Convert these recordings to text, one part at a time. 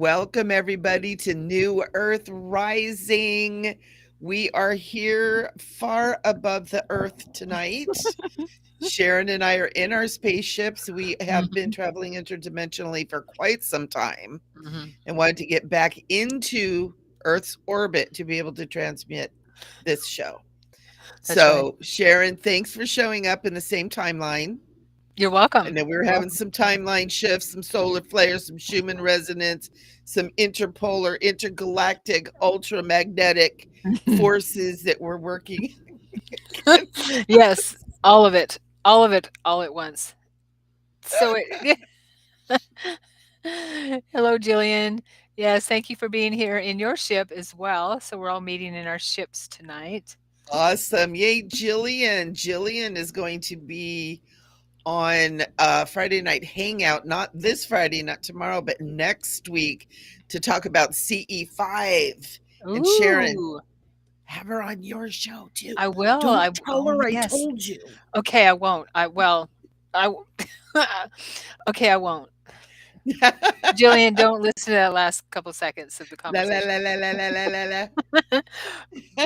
Welcome, everybody, to New Earth Rising. We are here far above the Earth tonight. Sharon and I are in our spaceships. We have been traveling interdimensionally for quite some time and wanted to get back into Earth's orbit to be able to transmit this show. That's right. Sharon, thanks for showing up in the same timeline. You're I welcome. know we were You're having welcome. some timeline shifts, some solar flares, some Schumann resonance, some interpolar, intergalactic, ultramagnetic forces that were working against Yes, us. all of it. All of it all at once. So it Hello, Jillian. Yes, thank you for being here in your ship as well. So we're all meeting in our ships tonight. Awesome. Yay, Jillian. Jillian is going to be on Friday Night Hangout, not this Friday, not tomorrow, but next week to talk about CE5. And Sharon, Ooh, have her on your show too. I will. Don't tell Oh her I yes. told you. Okay, I won't. I w- Okay, I won't. Jillian, don't listen to that last couple seconds of the La la conversation. la la la la la la la.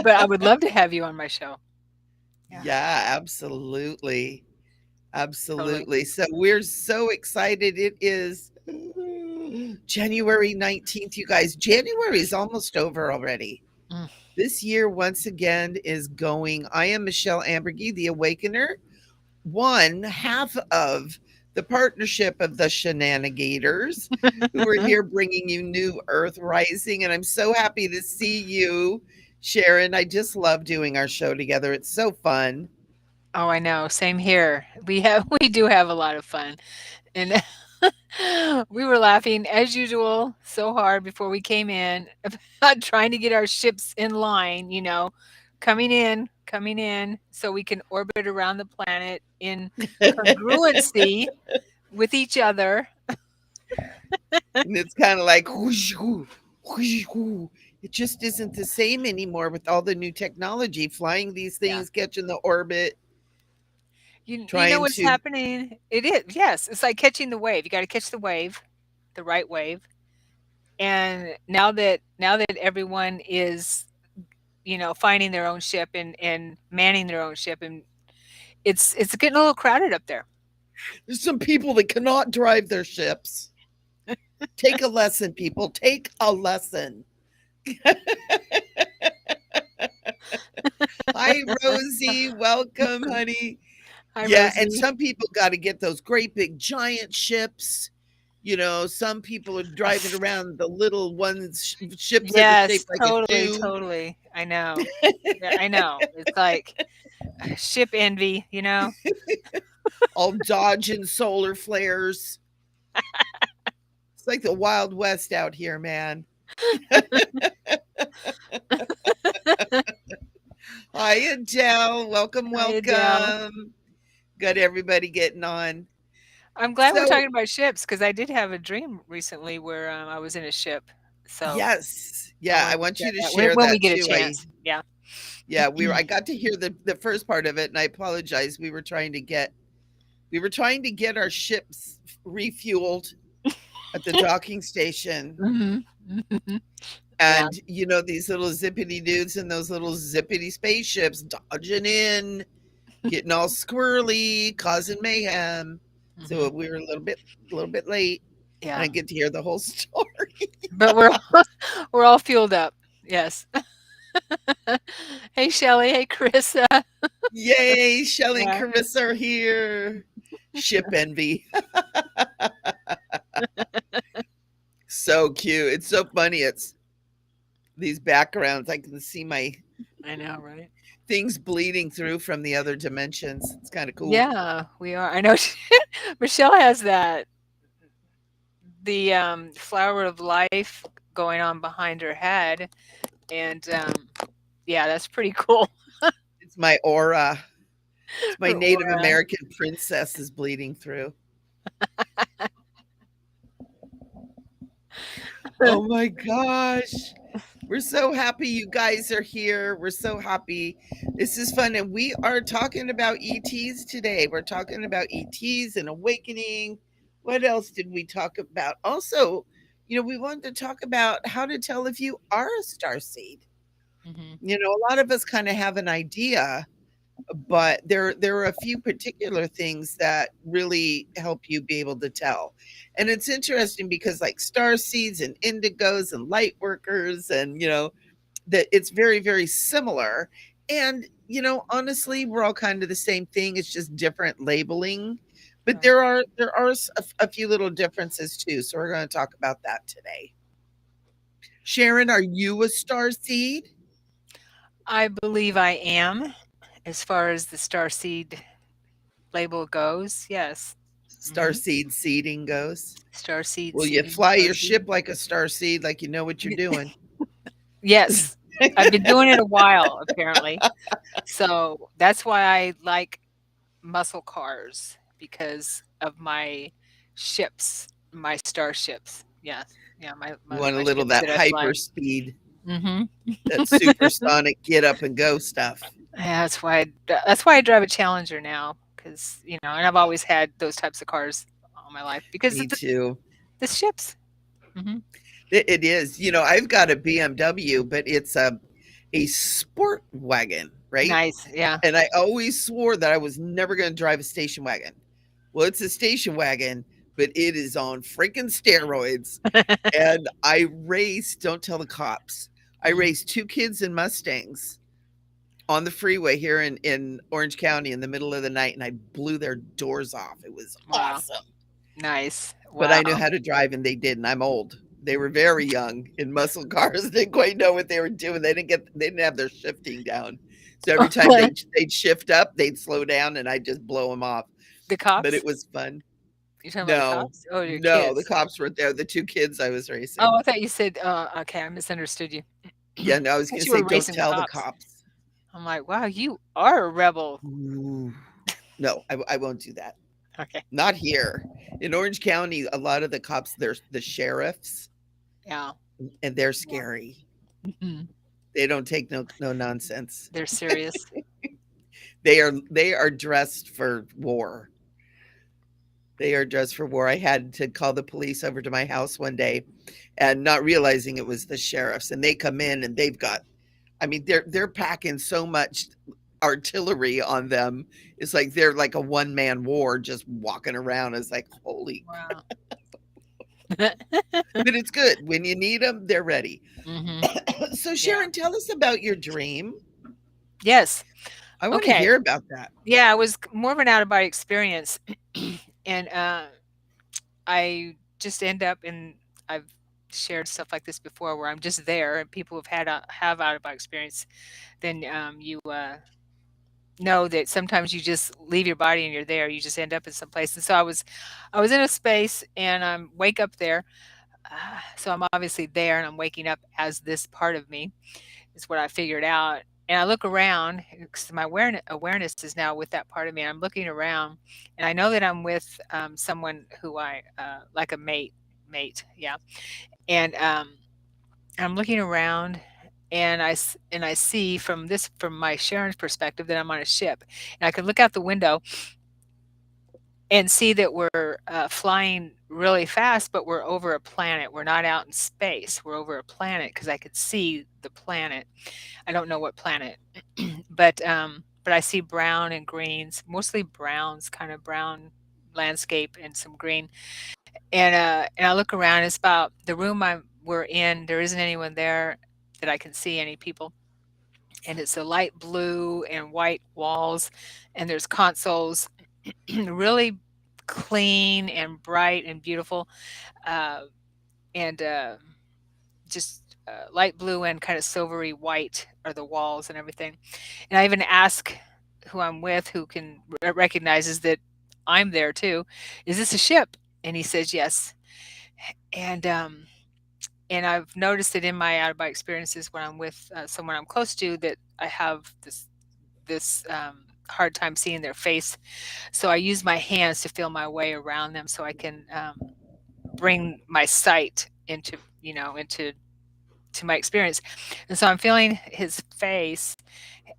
But I would love to have you on my show. Yeah, Yeah, absolutely. totally. Absolutely. So we're so excited. It is January 19th, you guys. January is almost over already. Mm. This year, once again, is going. I am Michelle Ambergy, the Awakener, one half of the partnership of the Shenanigators, who are here bringing you New Earth Rising. And I'm so happy to see you, Sharon. I just love doing our show together. It's so fun. Oh, I know. Same here. We do have a lot of fun. And we were laughing as usual so hard before we came in about trying to get our ships in line, coming in so we can orbit around the planet in congruency with each other. And it's kind of like, whoosh, whoo, whoosh, whoo. It just isn't the same anymore with all the new technology, flying these Yeah. things, catching the orbit, You know trying what's to. happening? It is. Yes, it's like catching the wave. You got to catch the wave, the right wave. And now that everyone is finding their own ship and manning their own ship, and it's getting a little crowded up there. There's some people that cannot drive their ships. Take a lesson, people. Take a lesson. Hi, Rosie. Welcome, honey. Hi, Yeah, and Rosie. some people got to get those great big giant ships. Some people are driving around the little ones, ships that are Yes, shaped like a totally, shoe, totally. I know. Yeah, I know. It's like ship envy, you know? all dodging solar flares. It's like the Wild West out here, man. Hi, Adele. Welcome, Hi, Adele. welcome. Got everybody getting on. I'm glad we're So, talking about ships because I did have a dream recently where I was in a ship. So yes, I yeah, I wanted to want share you to that share when we that get a too. chance. Yeah. Yeah, I got to hear the first part of it, and I apologize. We were trying to get our ships refueled at the docking station. Hmm. Yeah. And these little zippity dudes in those little zippity spaceships dodging in, getting all squirrely, causing mayhem. So Hmm. we were a little bit late. I Yeah. didn't get to hear the whole story. But we're we're all fueled up. Yes. Hey, Shelly. Hey, Carissa. Yay, Shelly and Yeah. Carissa are here. Ship envy. So cute. It's so funny. It's these backgrounds. I can see my I know, right? things bleeding through from the other dimensions. It's kind of cool. Yeah, we are. I know Michelle has the flower of life going on behind her head, and yeah, that's pretty cool. It's my aura. It's my Her Native aura. American princess is bleeding through. Oh my gosh. We're so happy you guys are here. We're so happy. This is fun. And we are talking about ETs today. We're talking about ETs and awakening. What else did we talk about? Also, we wanted to talk about how to tell if you are a star seed. Mhm. A lot of us kind of have an idea, but there are a few particular things that really help you be able to tell. And it's interesting because like star seeds and indigos and light workers and that it's very very similar. And honestly, we're all kind of the same thing, it's just different labeling, but Right. there are a few little differences too, so we're going to talk about that today. Sharon, are you a star seed? I believe I am, as far as the starseed label goes. Yes. Star Mhm. seed seeding goes. Starseed Will you seeding, fly your starseed. ship like a star seed, like you know what you're doing? Yes. I've been doing it a while, apparently. So that's why I like muscle cars because of my ships, my starships. Yes. Yeah, You want a my little ships that that I fly. hyper speed, Mhm. that supersonic get up and go stuff. Yeah, that's why I drive a Challenger now, because and I've always had those types of cars all my life because Me of too. the ships. Mhm. It is. I've got a BMW, but it's a sport wagon, right? Nice. Yeah. And I always swore that I was never going to drive a station wagon. Well, it's a station wagon, but it is on freaking steroids. And I raced, don't tell the cops. I Mhm. raced two kids in Mustangs on the freeway here in Orange County in the middle of the night, and I blew their doors off. It was Wow. awesome. Nice. But I knew Wow. how to drive and they didn't. I'm old. They were very young in muscle cars. They didn't quite know what they were doing. They didn't have their shifting down. So every time they'd shift up, they'd slow down and I'd just blow them off. The But it cops? was fun. You're talking about the No, cops? Oh, your no, the kids. cops weren't there. The two kids I was Oh, racing. I thought you said, okay, I misunderstood you. Yeah, no, I I was thought gonna you say were don't racing the tell the cops. cops. I'm like, wow, you are a rebel. Ooh. No, I won't do that. Okay. Not here. In Orange County, a lot of the cops, they're the sheriffs, Yeah. and they're Yeah. scary. Mhm. They don't take no nonsense. They're serious. They are dressed for war. They are dressed for war. I had to call the police over to my house one day and not realizing it was the sheriffs, and they come in and they've got, I mean, they're packing so much artillery on them. It's like they're like a one-man war just walking around. It's like, holy, Wow. but it's good. When you need them, they're ready. Mhm. So Yeah. Sharon, tell us about your dream. Yes. I want to Okay. hear about that. Yeah, it was more of an out of body experience, and I just end up in. I've shared stuff like this before, where I'm just there, and people have out of body experience. Then you know that sometimes you just leave your body and you're there. You just end up in some place. And so I was in a space, and wake up there. So I'm obviously there, and I'm waking up as this part of me is what I figured out. And I look around because my awareness is now with that part of me. I'm looking around, and I know that I'm with someone who I like a mate, yeah. And I'm looking around, and I see from my Sharon's perspective that I'm on a ship, and I can look out the window and see that we're flying really fast, but we're over a planet. We're not out in space. We're over a planet because I could see the planet. I don't know what planet, but I see brown and greens, mostly browns, kind of brown landscape and some green. And I look around. It's about the room we're in. There isn't anyone there that I can see any people, and it's a light blue and white walls, and there's consoles, really clean and bright and beautiful, uh, and just light blue and kind of silvery white are the walls and everything. And I even ask who I'm with, who can recognizes that I'm there too, is this a ship? And he says yes. And and I've noticed that in my out of body experiences when I'm with someone I'm close to that I have this hard time seeing their face. So I use my hands to feel my way around them so I can bring my sight into into to my experience. And so I'm feeling his face,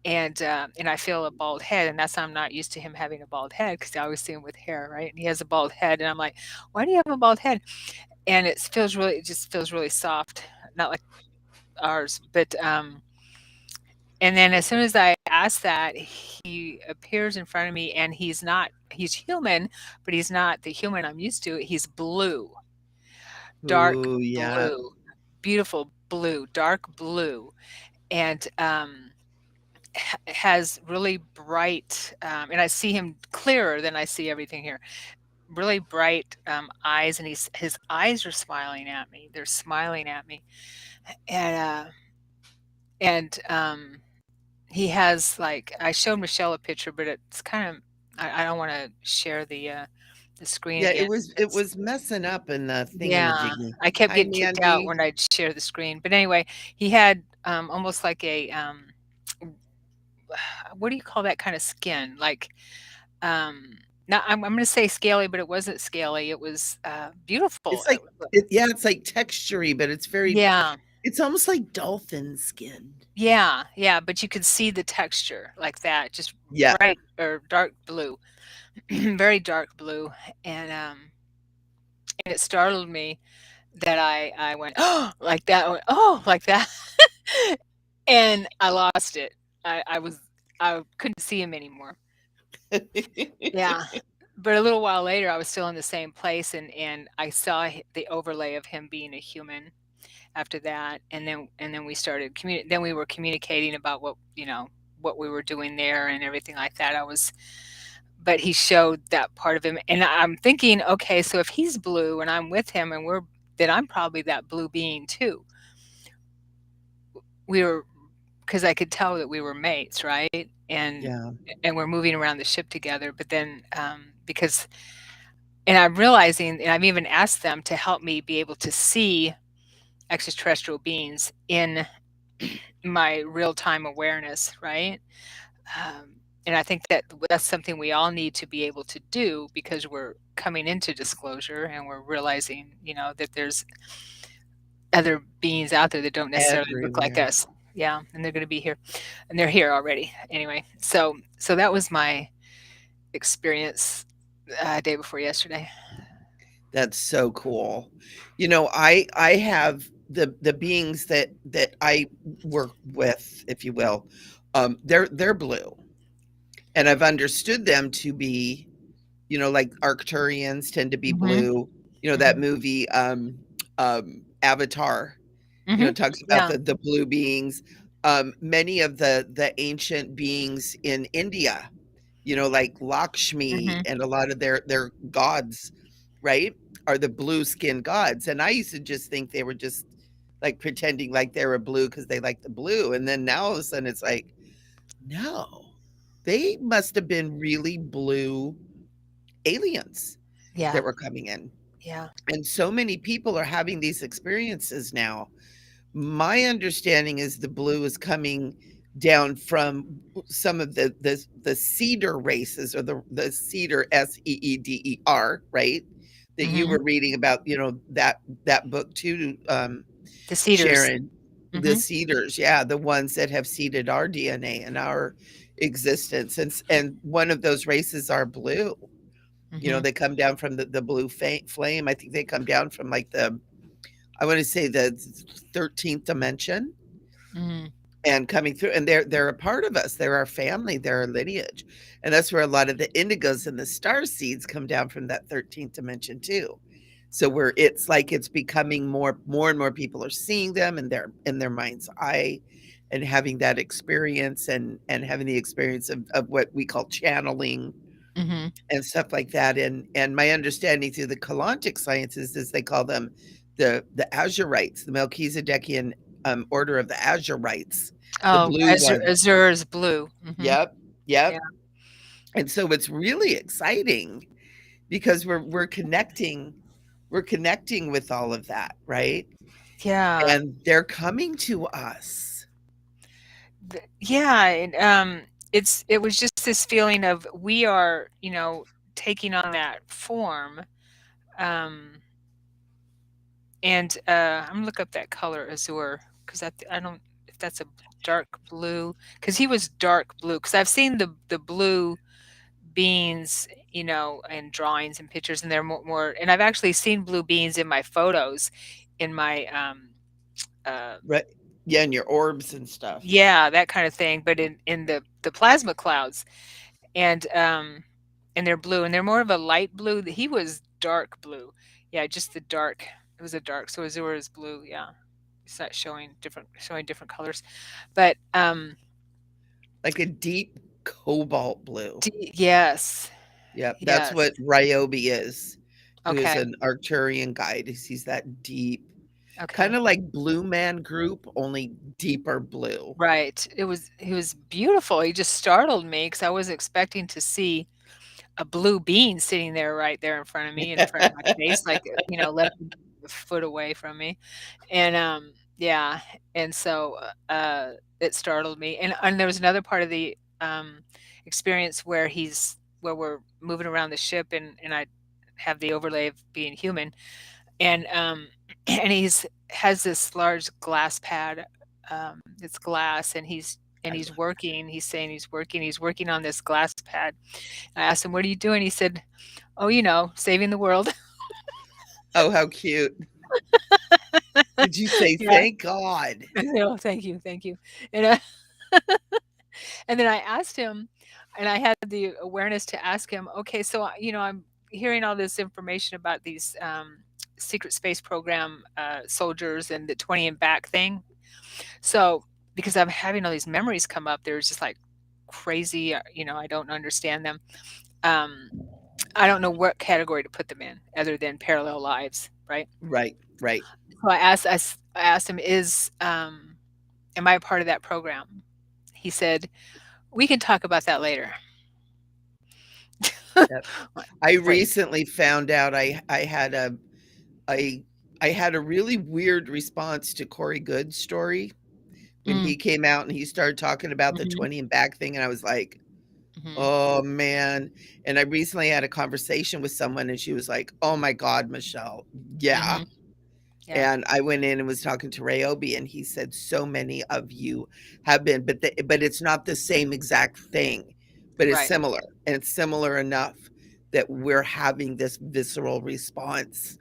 and I feel a bald head, and that's I'm not used to him having a bald head because I always see him with hair, right? And he has a bald head, and I'm like, why do you have a bald head? and it just feels really soft, not like ours, but and then as soon as I ask that, he appears in front of me, and he's human, but he's not the human I'm used to. He's blue, dark Ooh, yeah. blue, beautiful blue, dark blue, and has really bright, and I see him clearer than I see everything here. Really bright eyes, and his eyes are smiling at me. They're smiling at me, and and he has like I showed Michelle a picture, but it's kind of I don't want to share the screen Yeah, again. it It's, was messing up in the yeah, thingamajiggy. I kept Hi, getting kicked out Mandy. when I'd share the screen. But anyway, he had almost like a what do you call that kind of skin? Like not I'm going to say scaly, but it wasn't scaly. It was beautiful. It's like yeah, it's like textury, but it's very Yeah. it's almost like dolphin skin. Yeah, yeah, but you could see the texture like that, just Yeah. bright or dark blue, very dark blue, and it startled me that I went, "Oh," like that, I went, "Oh," like that, and I lost it. I couldn't see him anymore. Yeah, but a little while later, I was still in the same place, and I saw the overlay of him being a human after that, and then then we were communicating about what we were doing there and everything like that. But he showed that part of him, and I'm thinking, okay, so if he's blue and I'm with him, and then I'm probably that blue being too. We were because I could tell that we were mates, right? Yeah. And we're moving around the ship together. But then because and I'm realizing, and I've even asked them to help me be able to see extraterrestrial beings in my real time awareness, right? And I think that's something we all need to be able to do because we're coming into disclosure and we're realizing, that there's other beings out there that don't necessarily look like Everywhere. us. Yeah, and they're going to be here, and they're here already. Anyway, so that was my experience day before yesterday. That's so cool. I have the beings that I work with, if you will. They're blue, and I've understood them to be, like Arcturians tend to be Mhm. blue. That Mhm. movie, Avatar, Mhm. talks about Yeah. the blue beings. Many of the ancient beings in India, like Lakshmi Mhm. and a lot of their gods, right, are the blue skin gods. And I used to just think they were just like pretending like they were blue because they like the blue. And then now all of a sudden it's like, no, they must have been really blue aliens Yeah. that were coming in. Yeah. And so many people are having these experiences now. My understanding is the blue is coming down from some of the cedar races, or the cedar, Seeder, right? That you Mhm. were reading about, that book too, The cedars. Sharon. The Mhm. cedars, yeah, the ones that have seeded our DNA and our existence. And one of those races are blue. Mhm. They come down from the blue flame. I think they come down from like I want to say the 13th dimension, Mhm. and coming through, and they're a part of us. They're our family, they're our lineage. And that's where a lot of the indigos and the star seeds come down, from that 13th dimension too. So where it's like it's becoming more and more people are seeing them in their mind's eye, and having that experience, and having the experience of what we call channeling Mhm. and stuff like that. And my understanding through the Kalantic sciences is they call them the Azurites, the Melchizedekian order of the Azurites, the Oh, blue ones. azure is blue. Mhm. Yep, Yeah. yep. And so it's really exciting because we're connecting with all of that, right? Yeah. And they're coming to us. Yeah, and it was just this feeling of we are, taking on that form. Um, and I'm gonna look up that color azure because I don't if that's a dark blue because he was dark blue because I've seen the blue beans, and drawings and pictures, and they're more. And I've actually seen blue beans in my photos, in my uh, Right. Yeah, and your orbs and stuff. yeah, that kind of thing. But in the plasma clouds, and they're blue, and they're more of a light blue. He was dark blue. Yeah, just the dark. It was a dark. So Azure is blue. Yeah, it's not showing different colors, but Like a deep cobalt blue. yes, Yep, that's yes. what Ryobi is, who is Okay, an Arcturian guide. He's that deep, okay. kinda like Blue Man Group, only deeper blue. Right. He was beautiful. He just startled me because I wasn't expecting to see a blue bean sitting there right there in front of me, in front of my face, like, less than a foot away from me. And, yeah, and so, it startled me. And there was another part of the, experience where we're moving around the ship, and I have the overlay of being human, and, and he's has this large glass pad, it's glass, and I he's love working. He's saying he's working on this glass pad. I asked him, "What are you doing?" He said, "Oh, saving the world." Oh, how cute. Did you say, Yeah. "Thank God"? No, thank you, thank you. And, and then I asked him, and I had the awareness to ask him, "Okay, so, I'm hearing all this information about these, secret space program, soldiers and the 20 and back thing. So, because I'm having all these memories come up, they're just like crazy, I don't understand them. Um, I don't know what category to put them in other than parallel lives, right? Right, right. So I asked him, am I a part of that program? He said, we can talk about that later. Yep. What? I Great. recently found out I I had a really weird response to Corey Good's story when Mm, he came out and he started talking about the mhm, 20 and back thing, and I was like, mhm, "Oh, man." And I recently had a conversation with someone, and she was like, "Oh my god, Michelle, yeah." mhm. Yeah. And I went in and was talking to Ryobi, and he said, "So many of you have been, but it's not the same exact thing, but it's Right. similar, and it's similar enough that we're having this visceral response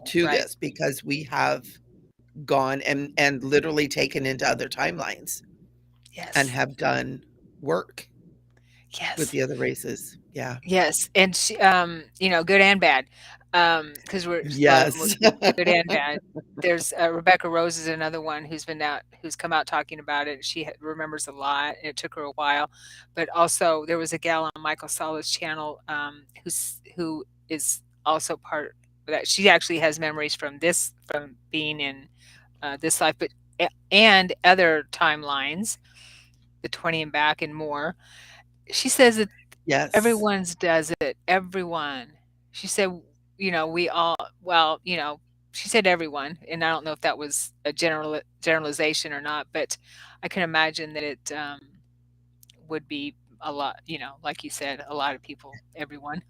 to Right. this because we have gone and literally taken into other timelines and Yes. have done work with Yes. the other races." Yeah. Yes, and she, good and bad, because we're a lot of them were Yes. good and bad. There's, Rebecca Rose is another one who's come out talking about it, and she remembers a lot, and it took her a while. But also, there was a gal on Michael Sala's channel, who is also part of that. She actually has memories from being in, this life, but and other timelines, the 20 and back and more. She says that Yes. everyone's does it, everyone. She said, we all well, she said everyone, and I don't know if that was a generalization or not, but I can imagine that it, would be a lot, like you said, a lot of people, everyone.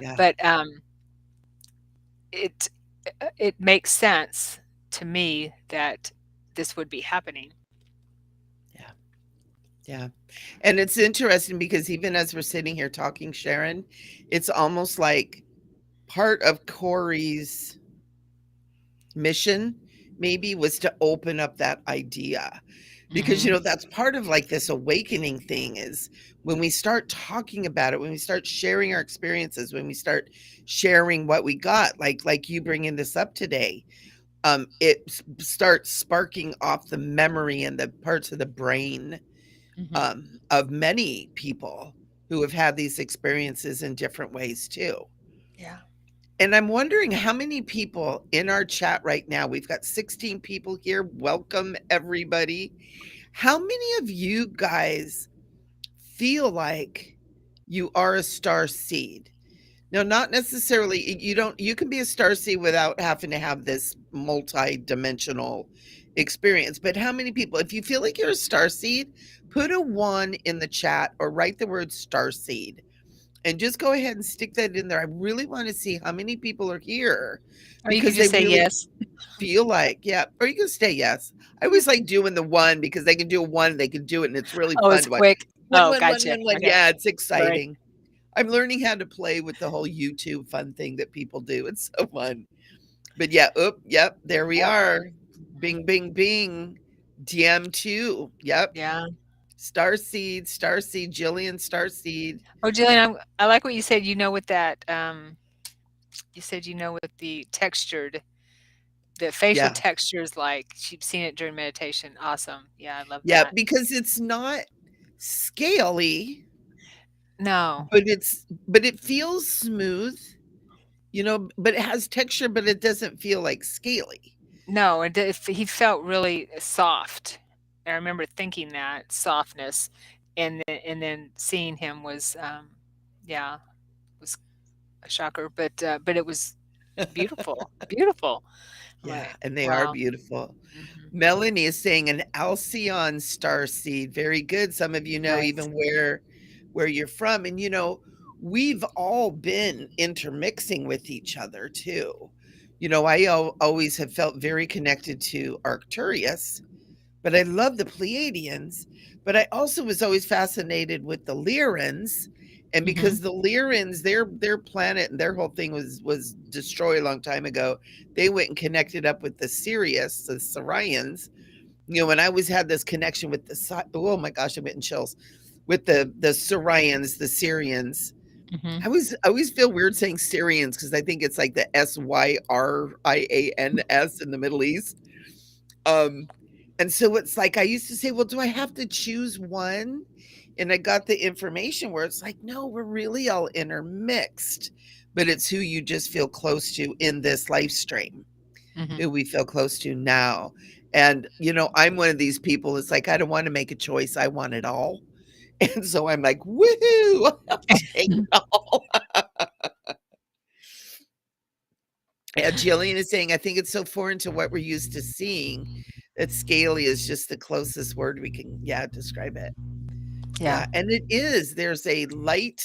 Yeah. But, it it makes sense to me that this would be happening. Yeah. Yeah. And it's interesting because even as we're sitting here talking, Sharon, it's almost like part of Corey's mission maybe was to open up that idea because Mhm. that's part of like this awakening thing is when we start talking about it, when we start sharing our experiences, when we start sharing what we got, like you bringing this up today, starts sparking off the memory and the parts of the brain Mhm. of many people who have had these experiences in different ways too. Yeah. And I'm wondering how many people in our chat right now, we've got 16 people here. Welcome, everybody. How many of you guys feel like you are a star seed? Now, not necessarily, you can be a star seed without having to have this multi-dimensional experience. But how many people, if you feel like you're a star seed, put a one in the chat or write the word star seed and just go ahead and stick that in there. I really want to see how many people are here Or you could because they just say really yes. feel like, yeah, or you can stay yes. I always like doing the one because they can do a one, they can do it, and it's really Oh, fun it's to watch. quick. One, Oh, one, one, gotcha. one, one. Okay. Yeah, it's Sorry. exciting. I'm learning how to play with the whole YouTube fun thing that people do. It's so fun. But yeah, oop, yep, there we Yep. are. Mhm. Bing, bing, bing. DM2. Yep. Yeah. Starseed, Starseed, Jillian Starseed. Oh, Jillian, I like what you said, with that, you said, with the textured the facial Yeah. textures, like, she'd seen it during meditation. Awesome. Yeah, I love Yeah, that. because it's not scaly, No. but it feels smooth, but it has texture, but it doesn't feel like scaly. No, he felt really soft. I remember thinking that softness, and then seeing him was, yeah, was a shocker, but it was beautiful, beautiful. I'm Yeah, like, and they are wow. beautiful. Mhm. Melanie is saying an Alcyon star seed. Very good. Some of you know Nice. even where you're from. And we've all been intermixing with each other too. I always have felt very connected to Arcturus, but I love the Pleiadians. But I also was always fascinated with the Lyrans. And Mhm. because the Lyrans, their planet and their whole thing was destroyed a long time ago, they went and connected up with the Sirius, the Sirians. And I always had this connection with oh my gosh, I'm getting chills with the Sirians, the Syrians. Mhm. I always feel weird saying Syrians because I think it's like the Syrians in the Middle East. Um, and so it's like I used to say, well, do I have to choose one? And I got the information where it's like, no, we're really all intermixed, but it's who you just feel close to in this life stream, Mhm. who we feel close to now. And, I'm one of these people. It's like, I don't want to make a choice. I want it all. And so I'm like, woohoo, I'll take it all. Yeah, Jillian is saying, I think it's so foreign to what we're used to seeing that scaly is just the closest word we can, yeah, describe it. Yeah. Yeah, and it is. There's a light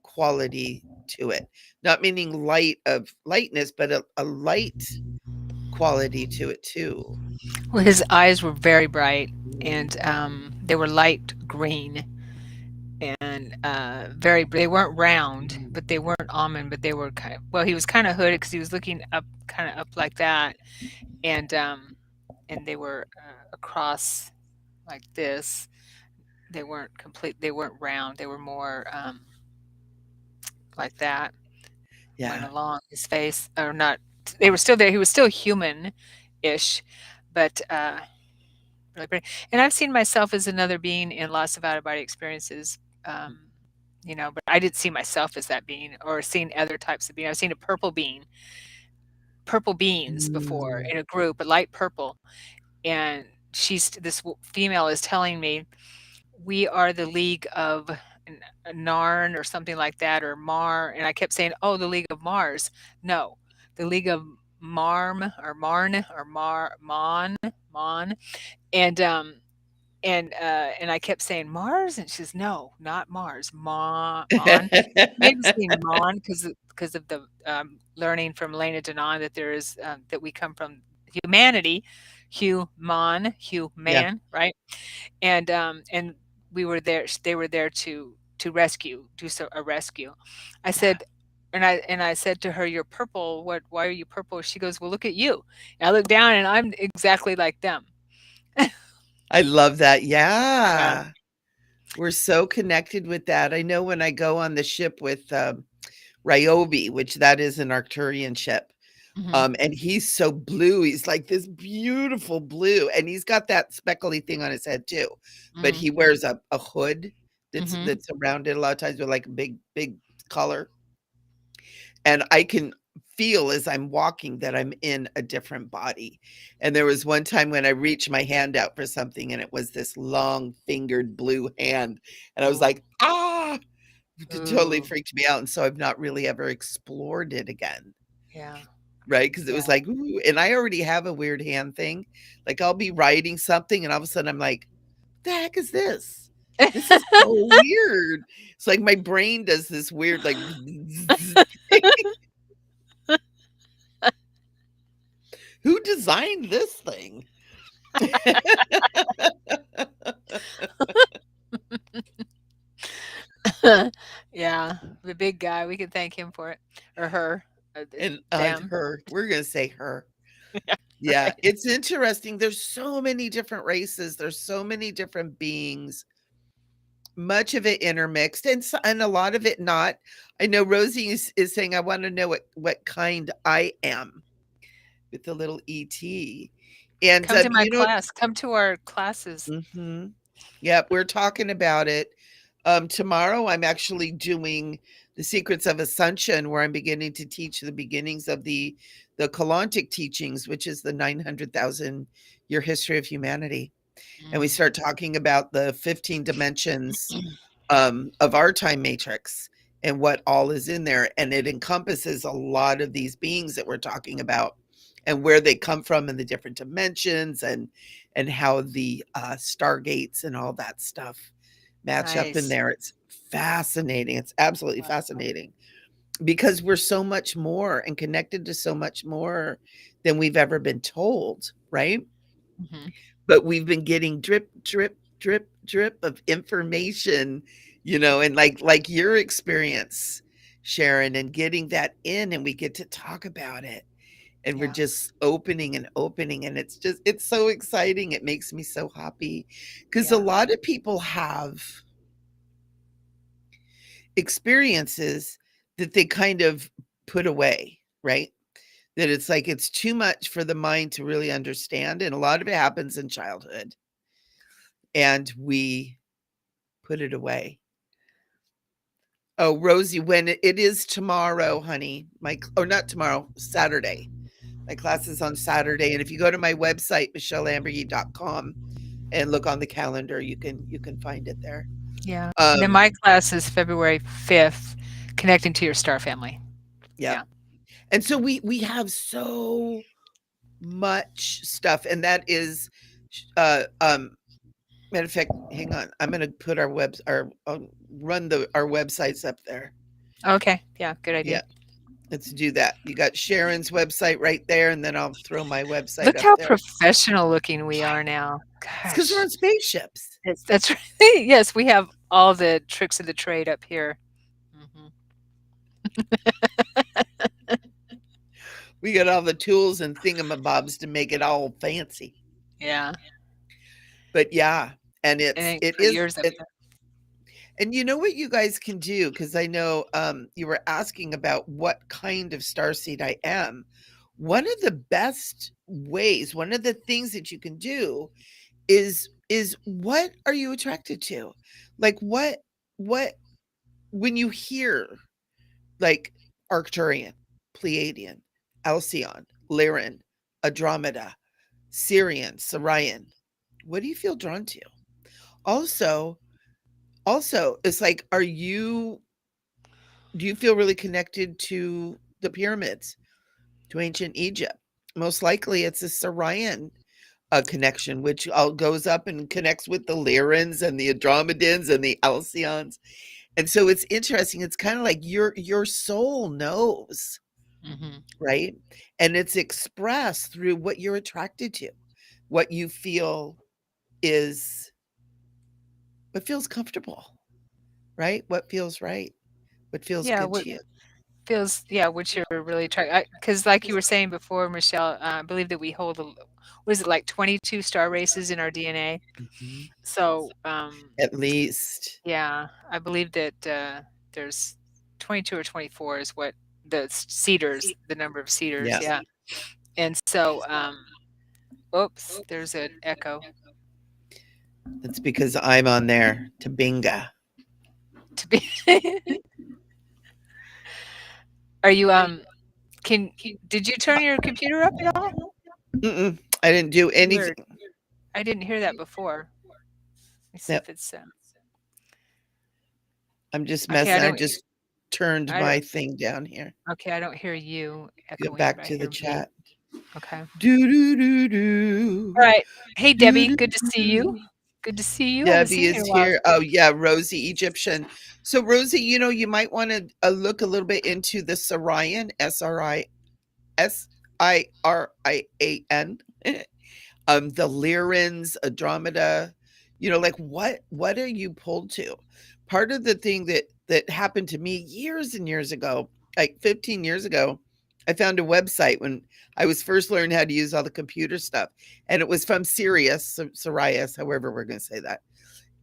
quality to it, not meaning light of lightness, but a light quality to it too. Well, his eyes were very bright, and, they were light green, and, they weren't round, but they weren't almond, but they were he was kinda hooded because he was looking up, kinda up like that, and, and they were, across like this. They weren't round, they were more, like that, went Yeah. along his face, or not. They were still there, he was still human-ish, but, really pretty. And I've seen myself as another being in lots of out-of-body experiences, but I didn't see myself as that being or seen other types of being. I've seen purple beings before Mm. in a group, a light purple, and this female is telling me, "We are the League of Narn," or something like that, or Mar, and I kept saying, "Oh, the League of Mars." No, the League of Marm, or Marn, or Mon, and, and I kept saying, "Mars?" And she says, "No, not Mars, Mon." Maybe saying Mon because of the, learning from Elena Denon that there is, that we come from humanity, Yeah, human, right? And we were there they were there to a rescue. I yeah. said, and I said to her, "You're purple. Why are you purple?" She goes, "Well, look at you." And I look down and I'm exactly like them. I love that. Yeah. Yeah. We're so connected with that. I know when I go on the ship with, Ryobi, which that is an Arcturian ship. Mhm. And he's so blue. He's like this beautiful blue, and he's got that speckly thing on his head too. But Mhm. he wears a hood Mhm. that's around it a lot of times with like a big collar. And I can feel as I'm walking that I'm in a different body. And there was one time when I reached my hand out for something, and it was this long fingered blue hand. And I was Ooh. like, ah, it totally Ooh. freaked me out. And so I've not really ever explored it again. Yeah. Right, because it Yeah. was like, "Ooh," and I already have a weird hand thing. Like, I'll be writing something, and all of a sudden, I'm like, "The heck is this? This is so weird." It's like my brain does this weird, like, thing. Who designed this thing? Yeah, the big guy, we can thank him for it, or her, And them. her, we're gonna say her. Yeah, Yeah, right. it's interesting. There's so many different races. There's so many different beings. Much of it intermixed, and a lot of it not. I know Rosie is saying, "I want to know what kind I am," with the little ET. And Come to my you know, class. Come to our classes. mhm. Yep, we're talking about it. Tomorrow, I'm actually doing the Secrets of Ascension, where I'm beginning to teach the beginnings of the Kalantic teachings, which is the 900,000 year history of humanity. And we Mm. start talking about the 15 dimensions of our time matrix and what all is in there. And it encompasses a lot of these beings that we're talking about and where they come from and the different dimensions and how the stargates and all that stuff match up in Nice. there. It's fascinating. It's absolutely Wow. fascinating because we're so much more and connected to so much more than we've ever been told, right? Mhm. But we've been getting drip, drip, drip, drip of information, and like your experience, Sharon, and getting that in, and we get to talk about it. And we're Yeah. just opening and opening, and it's so exciting. It makes me so happy because a Yeah. lot of people have experiences that they kind of put away, right? That it's like it's too much for the mind to really understand. And a lot of it happens in childhood, and we put it away. Oh, Rosie, when it is tomorrow, honey, or not tomorrow, Saturday. My class is on Saturday. And if you go to my website, michelleambergy.com, and look on the calendar, you can find it there. Yeah. And then Um, my class is February 5th, connecting to your star family. yeah. Yeah. And so we have so much stuff, and that is matter of fact, hang on. I'm gonna put our run our websites up there. Okay. Yeah. Good Yeah. idea. Let's do that. You got Sharon's website right there, and then I'll throw my website Look up how there. professional looking we are now. It's because we're Gosh. on spaceships. That's right. Yes, we have all the tricks of the trade up here. Mhm. We got all the tools and thingamabobs to make it all fancy. Yeah. But yeah, and And then it put is yours up there. and you know what you guys can do, because I know you were asking about what kind of starseed I am. One of the best ways, one of the things that you can do is what are you attracted to? Like what when you hear like Arcturian, Pleiadian, Alcyon, Lyran, Andromeda, Syrian, Sirian, what do you feel drawn to? Also, it's like, do you feel really connected to the pyramids, to ancient Egypt? Most likely it's a Sirian connection, which all goes up and connects with the Lyrans and the Andromedans and the Alcyons. And so it's interesting. It's kind of like your soul knows, Mhm. right? And it's expressed through what you're attracted to, what you feel is what feels comfortable, right? What feels right, what feels Yeah, good what to you. feels yeah, what you're really trying because like you were saying before, Michelle, I believe that we hold a what is it, like 22 star races in our DNA? Mhm. So, At least. yeah, I believe that, there's 22 or 24 is what cedars, the number of cedars, Yeah. yeah. And so, oops, there's an echo. That's because I'm on there to binga. To be Are you, can did you turn your computer up at all? Mm-mm, I didn't do anything. Weird. I didn't hear that before. Let me see Yep. if it's, I'm just okay, messing. I just turned I don't my thing down here. okay, I don't hear you Get echoing, back but I to the hear me. chat. Okay. Do do do do Alright. Hey, do Debbie, do. good to see you. Good to see you. Haven't Debbie seen you in is a while. here. Oh yeah, Rosie Egyptian. So Rosie, you might want to look a little bit into the Sirian, Sirian, the Lyrans, Andromeda. Like what are you pulled to? Part of the thing that happened to me years and years ago, like 15 years ago, I found a website when I was first learning how to use all the computer stuff, and it was from Sirius, however we're going to say that.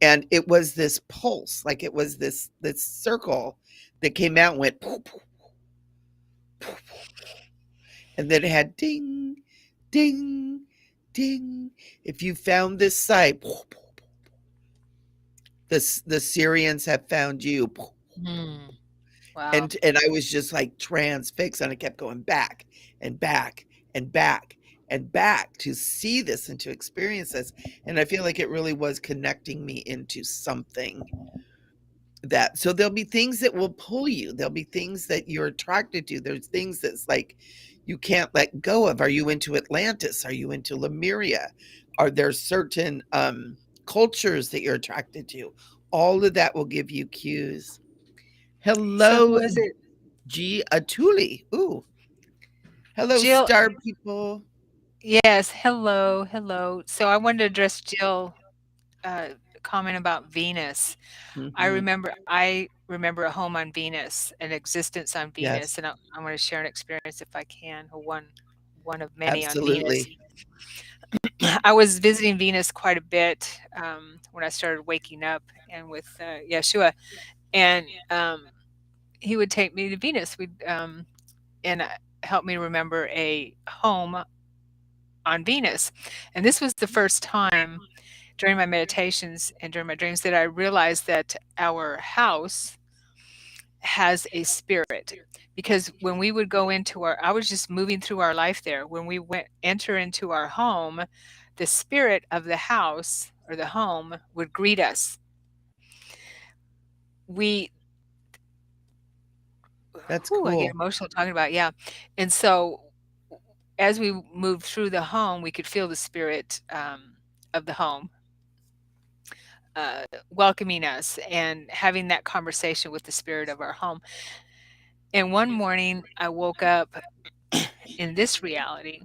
And it was this pulse, like it was this circle that came out and went poof, poof, poof, poof, and then it had ding, ding, ding. If you found this site, the Syrians have found you. Mm. Wow. And I was just like transfixed, and I kept going back and back and back and back to see this and to experience this. And I feel like it really was connecting me into something that, so there'll be things that will pull you. There'll be things that you're attracted to. There's things that's like you can't let go of. Are you into Atlantis? Are you into Lemuria? Are there certain cultures that you're attracted to? All of that will give you cues. So who Hello, is it? G Atuli. Ooh. Hello, Jill. star people. Yes. Hello. Hello. So I wanted to address Jill uh, comment about Venus. Hmm. I remember a home on Venus, an existence on Yes, Venus, and I want to share an experience if I can, or one of many on Venus. absolutely. I was visiting Venus quite a bit when I started waking up and with Yeshua, and he would take me to Venus. We'd and help me remember a home on Venus, and this was the first time during my meditations and during my dreams that I realized that our house has a spirit, because when we would go into our, I was just moving through our life there, when we went enter into our home, the spirit of the house or the home would greet us. We That's whew, I get cool. emotional talking about it, yeah. And so as we moved through the home, we could feel the spirit of the home welcoming us and having that conversation with the spirit of our home. And one morning I woke up in this reality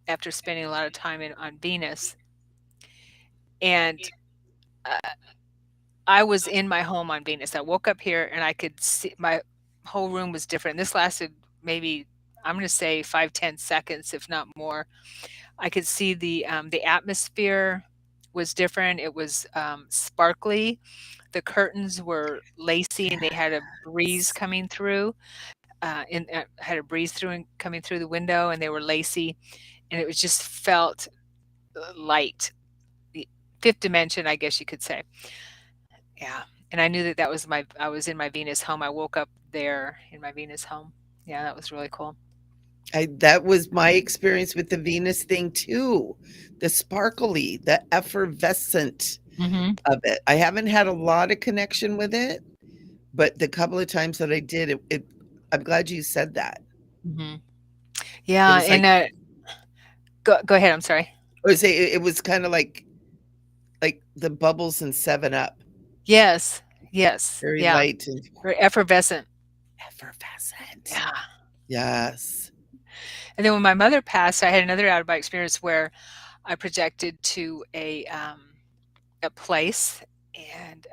after spending a lot of time on Venus, and uh, I was in my home on Venus. I woke up here and I could see my whole room was different. This lasted maybe, I'm going to say 5, 10 seconds, if not more. I could see the atmosphere was different. It was sparkly. The curtains were lacy and they had a breeze Yes. coming through. Had a breeze through and coming through the window, and they were lacy, and it was just felt light, the fifth dimension, I guess you could say. Yeah, and I knew that that was my. I was in my Venus home. I woke up there in my Venus home. Yeah, that was really cool. That was my experience with the Venus thing too. The sparkly, the effervescent Mhm. of it. I haven't had a lot of connection with it, but the couple of times that I did, I'm glad you said that. Mhm. It Yeah, was like, and go ahead. I'm sorry. I would say it was kind of like the bubbles in 7 Up, Yes. Yes. very Yeah. light and Very effervescent. effervescent. Yeah. Yes. And then when my mother passed, I had another out of body experience where I projected to a place, and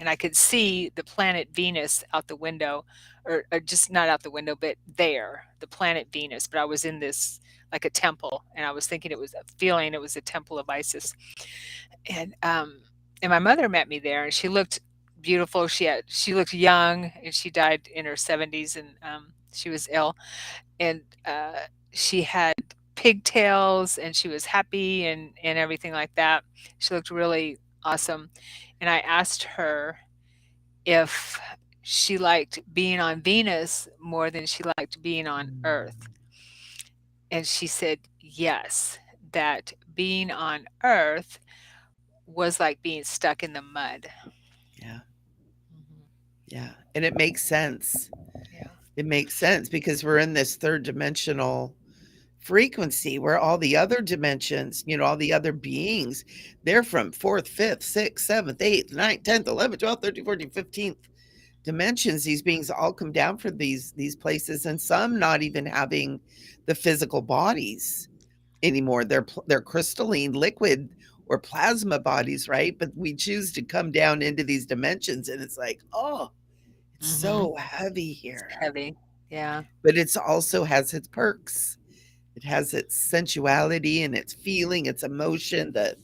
I could see the planet Venus out the window, or just not out the window, but there, the planet Venus. But I was in this like a temple, and I was thinking it was a feeling it was a temple of Isis, and and my mother met me there, and she looked beautiful. She looked young, and she died in her 70s, and she was ill, and she had pigtails, and she was happy and everything like that. She looked really awesome, and I asked her if she liked being on Venus more than she liked being on Earth, Mm, and she said yes, that being on Earth was like being stuck in the mud. yeah. Mhm. Yeah. And it makes sense. Yeah. It makes sense because we're in this third dimensional frequency where all the other dimensions, all the other beings, they're from fourth, fifth, sixth, seventh, eighth, ninth, 10th, 11th, 12th, 13th, 14th, 15th dimensions. These beings all come down from these places, and some not even having the physical bodies anymore. They're crystalline liquid or plasma bodies, right? But we choose to come down into these dimensions and it's like, oh, it's Mhm. so heavy It's here. heavy. Yeah. But it's also has its perks. It has its sensuality and its feeling, its emotion, the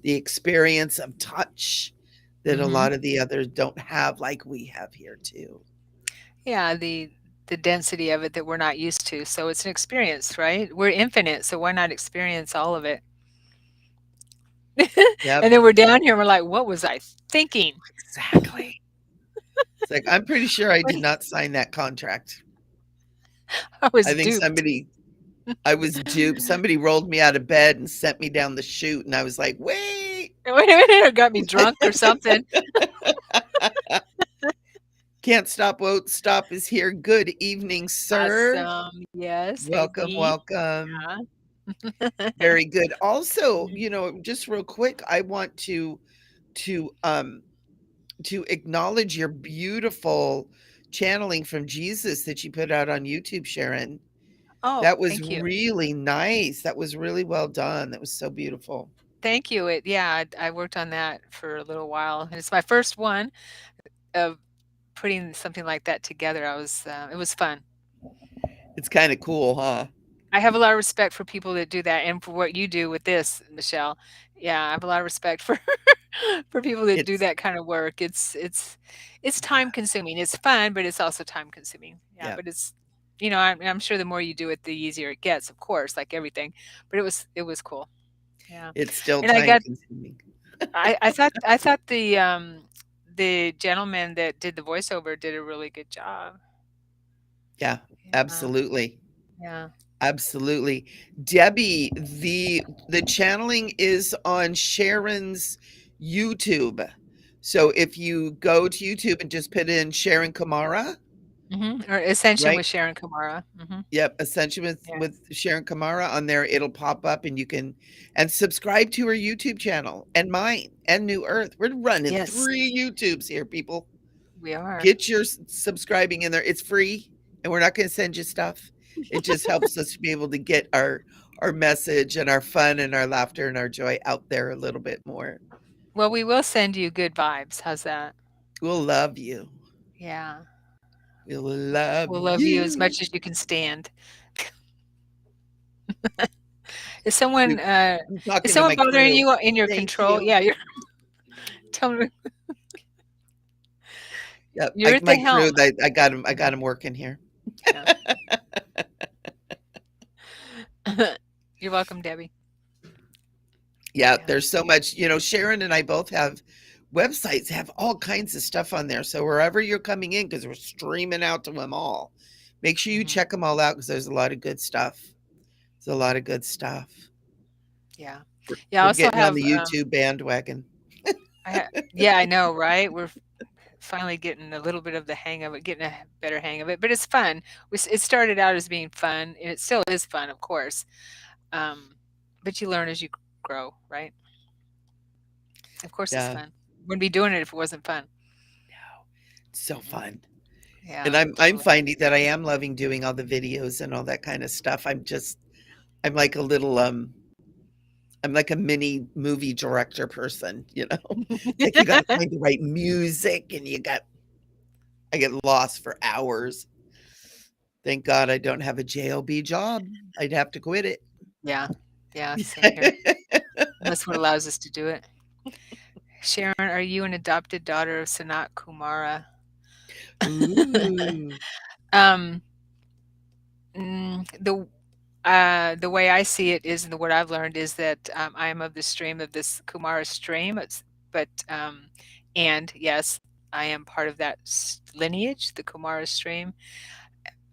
experience of touch that a Mhm. lot of the others don't have like we have here too. Yeah, the density of it that we're not used to, so it's an experience, right? We're infinite, so why not experience all of it? Yep, And then we're down here, and we're like, "What was I thinking?" exactly. It's like, I'm pretty sure I What did not sign that contract. I was I think duped. I was duped. Somebody rolled me out of bed and sent me down the chute, and I was like, "Wait, Wait a minute, or got me drunk or something. can't stop, won't stop is here. Good evening, sir. Awesome. Yes. Hey, Welcome, B. welcome. Yeah. Very good. Also, Mhm. just real quick, I want to to acknowledge your beautiful channeling from Jesus that you put out on YouTube, Sharon. Oh, That was thank you. really nice. That was really well done. That was so beautiful. Thank you. I worked on that for a little while, and it's my first one of putting something like that together. It was fun. It's kind of cool, huh? I have a lot of respect for people that do that and for what you do with this, Michelle. Yeah, I have a lot of respect for for people that do It's that kind of work. It's time consuming. It's fun, but it's also time consuming. Yeah, yeah, but it's I'm sure the more you do it, the easier it gets, of course, like everything. But it was cool. Yeah. it's still And I time got consuming. I thought the gentleman that did the voiceover did a really good job. Yeah, Yeah. absolutely. Yeah. Absolutely. Debbie, the channeling is on Sharon's YouTube. So if you go to YouTube and just put in Sharon Kamara, Or Ascension right? with Sharon Kamara. Yep, Ascension Yeah. with Sharon Kamara on there, it'll pop up and you can and subscribe to her YouTube channel and mine and New Earth. We're running Yes, 3 YouTubes here, people. we are. Get your subscribing in there. It's free and we're not going to send you stuff. It just helps us to be able to get our message and our fun and our laughter and our joy out there a little bit more. Well, we will send you good vibes. How's that? We'll love you. Yeah. We'll love We'll love you as you. much as you can stand. Is someone We uh I'm is talking to someone my bothering crew. you in your Thank control? you. Yeah, you're tell me Yep, you're at the my crew, helm. I got Mhm. him working here. Yeah. You're welcome, Debbie. Yeah, Yeah. there's so much, Sharon and I both have websites have all kinds of stuff on there. So wherever you're coming in, because we're streaming out to them all, make sure you Mhm. check them all out because there's a lot of good stuff. There's a lot of good stuff. Yeah. We're, Yeah, I we're also getting on have the YouTube bandwagon. yeah, I know, right? We're finally getting a little bit of the hang of it, getting a better hang of it, but it's fun. It started out as being fun, and it still is fun, of course. Um, but you learn as you grow, right? Of course, it's Yeah, fun. Wouldn't be doing it if it wasn't fun. so Mhm. fun. And Yeah, I'm totally. finding that I am loving doing all the videos and all that kind of stuff. I'm like a little I'm like a mini movie director person. It's like you got to find the right music and I get lost for hours. Thank God I don't have a JOB job. I'd have to quit it. Yeah, yeah, same here. That's what allows us to do it. Sharon, are you an adopted daughter of Sanat Kumara? Ooh. um, the way I see it is, and what I've learned is that I am of the stream of this Kumara stream. And yes, I am part of that lineage, the Kumara stream.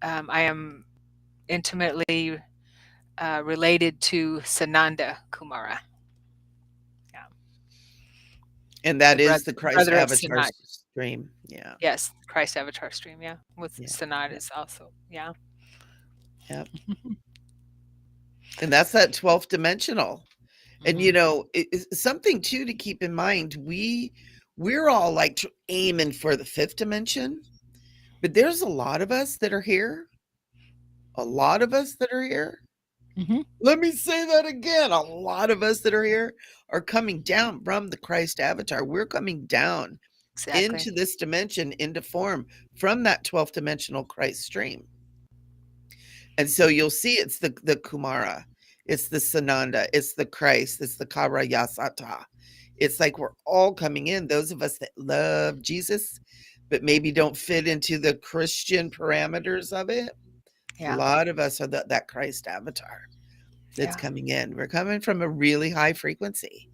I am intimately related to Sananda Kumara, yeah, And that the is brother, the the Christ brother of Avatar Sanat. stream. Yeah. Yes, Christ Avatar stream. Yeah, with Yeah. Sanat Yeah. is also yeah. Yeah. And that's that 12th dimensional. And Hmm. it's something too to keep in mind. We're all like aiming for the fifth dimension, but there's a lot of us that are here. A lot of us that are here Hmm. Let me say that again. A lot of us that are here are coming down from the Christ avatar. We're coming down into Exactly. this dimension, into form from that 12th dimensional Christ stream. And so you'll see it's the Kumara, it's the Sananda, it's the Christ, it's the Kara Yasata. It's like we're all coming in, those of us that love Jesus, but maybe don't fit into the Christian parameters of it. A Yeah. lot of us are that Christ avatar that's Yeah. coming in. We're coming from a really high frequency.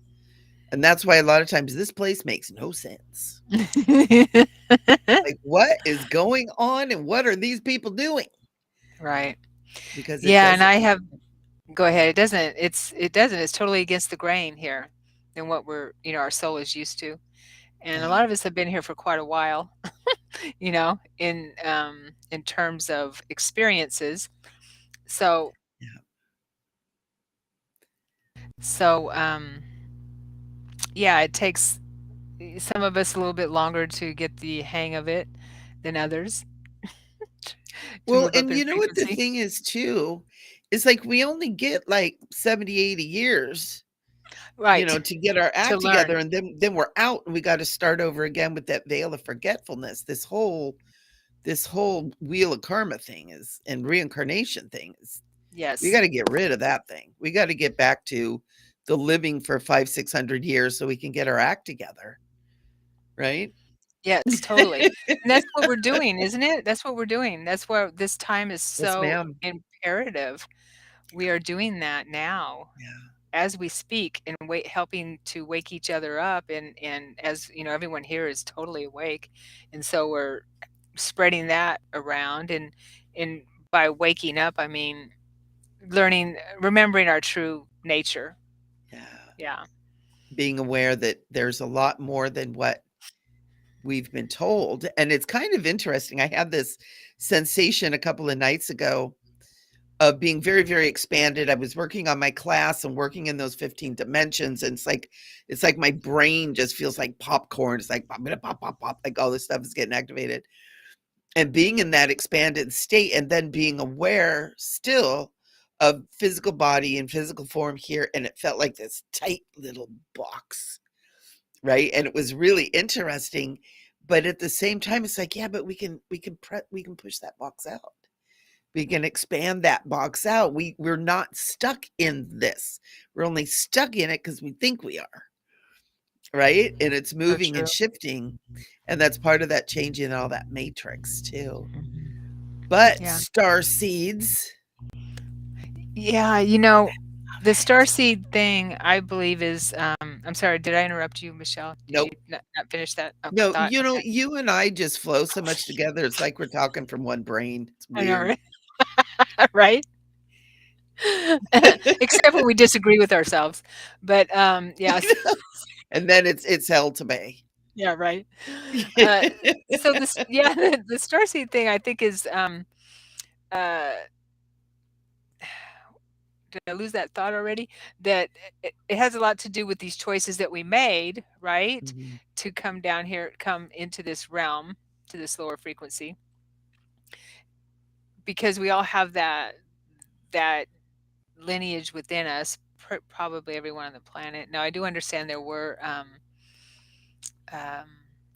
And that's why a lot of times this place makes no sense. Like, what is going on and what are these people doing? Right. Because it Yeah, and doesn't I make have go ahead. It doesn't. It's totally against the grain here than what our soul is used to. And a yeah, lot of us have been here for quite a while, in terms of experiences. So yeah. so yeah, it takes some of us a little bit longer to get the hang of it than others to Well, move up and in you know what the frequency. thing is too? Is like we only get like 70, 80 years, Right. to get our To act together, learn. and then we're out and we got to start over again with that veil of forgetfulness. This whole wheel of karma thing is and reincarnation thing is we Yes. got to get rid of that thing. We got to get back to the living for 5, 600 years so we can get our act together, right? Yes, totally. And that's what we're doing, isn't it? That's what we're doing. That's why this time is Yes, so ma'am. imperative. We are doing that now Yeah, as we speak and helping to wake each other up and as everyone here is totally awake. And so we're spreading that around and by waking up, I mean learning remembering our true nature. yeah. Yeah. Being aware that there's a lot more than what we've been told. And it's kind of interesting. I had this sensation a couple of nights ago of being very, very expanded. I was working on my class and working in those 15 dimensions. And it's like my brain just feels like popcorn. It's like pop, pop, pop, pop, like all this stuff is getting activated. And being in that expanded state and then being aware still of physical body and physical form here. And it felt like this tight little box, right? And it was really interesting, but at the same time it's like, yeah, but we can push that box out. We can expand that box out. We're not stuck in this. We're only stuck in it because we think we are, right? And it's So moving and true. shifting, and that's part of that changing all that matrix too. Mhm. But Yeah. star seeds, Yeah, the starseed thing, I believe, is, I'm sorry, did I interrupt you, Michelle? Did you nope. not finish that No, thought? Okay. you and I just flow so much together. It's like we're talking from one brain. It's I know, weird. right? Right? Except when we disagree with ourselves. But, yes. And then it's hell to bay. Yeah, right. Uh, so this yeah, the starseed thing I think is, uh did I lose that thought already? That it has a lot to do with these choices that we made, right? Mhm. To come down here, come into this realm, to this lower frequency, because we all have that lineage within us. Probably everyone on the planet. Now, I do understand there were um,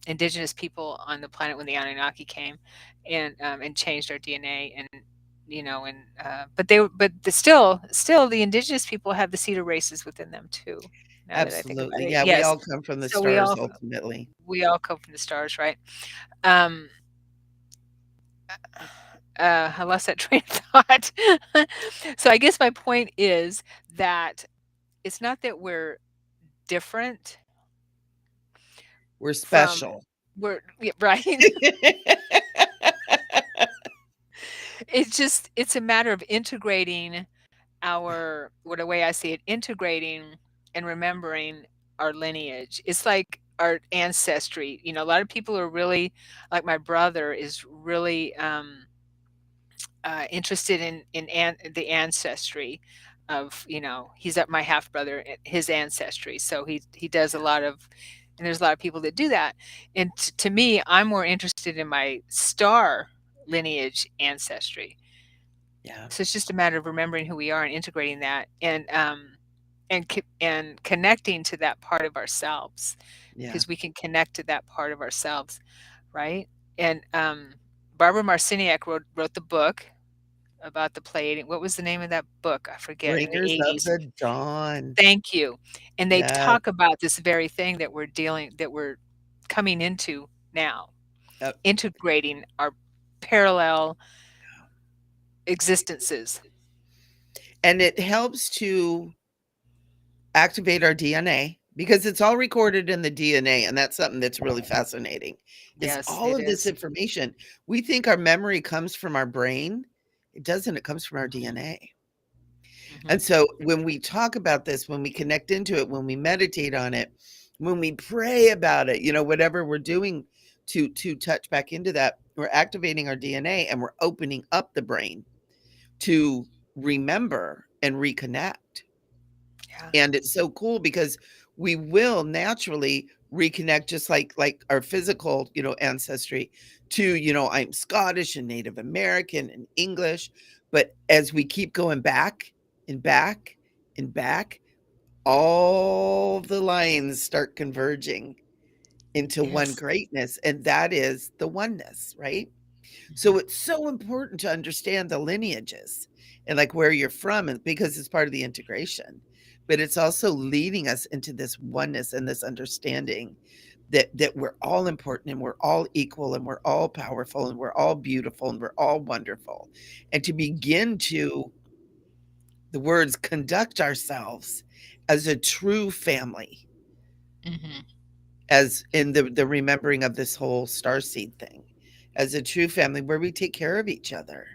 indigenous people on the planet when the Anunnaki came and changed our DNA but the indigenous people have the cedar races within them too. Now that I think about Absolutely. it, Yeah, we yes. all come from the So we stars all ultimately. we all come from the stars, right? Um, I lost that train of thought. So I guess my point is that it's not that we're different We're from special. we're yeah, right. It's a matter of integrating what the way I see it, integrating and remembering our lineage. It's like our ancestry. A lot of people are really like my brother is really interested in the ancestry of he's at my half brother his ancestry. So he does a lot of and there's a lot of people that do that. And to me, I'm more interested in my star lineage ancestry Yeah. So it's just a matter of remembering who we are and integrating that, and connecting to that part of ourselves, Yeah. because we can connect to that part of ourselves, right? And Barbara Marciniak wrote the book about the Pleiadian. What was the name of that book? I forget. In the Bringers of 80s. the dawn. Thank you. And they Yeah. talk about this very thing that we're coming into now, Uh, integrating our parallel existences. and it helps to activate our DNA because it's all recorded in the DNA, and that's something that's really fascinating. Is Yes, all it of this is. information. We think our memory comes from our brain. It doesn't, it comes from our DNA. And Mhm. so when we talk about this, when we connect into it, when we meditate on it, when we pray about it, whatever we're doing to touch back into that, we're activating our DNA and we're opening up the brain to remember and reconnect. Yeah. And it's so cool because we will naturally reconnect just like our physical, ancestry to, I'm Scottish and Native American and English. But as we keep going back and back and back, all the lines start converging into one Yes. greatness. And that is the oneness, right? So Mhm. it's so important to understand the lineages and like where you're from, and because it's part of the integration. But it's also leading us into this oneness and this understanding that we're all important and we're all equal and we're all powerful and we're all beautiful and we're all wonderful. And to begin to, the words, conduct ourselves as a true family, Mhm. as in the remembering of this whole starseed thing, as a true family where we take care of each other,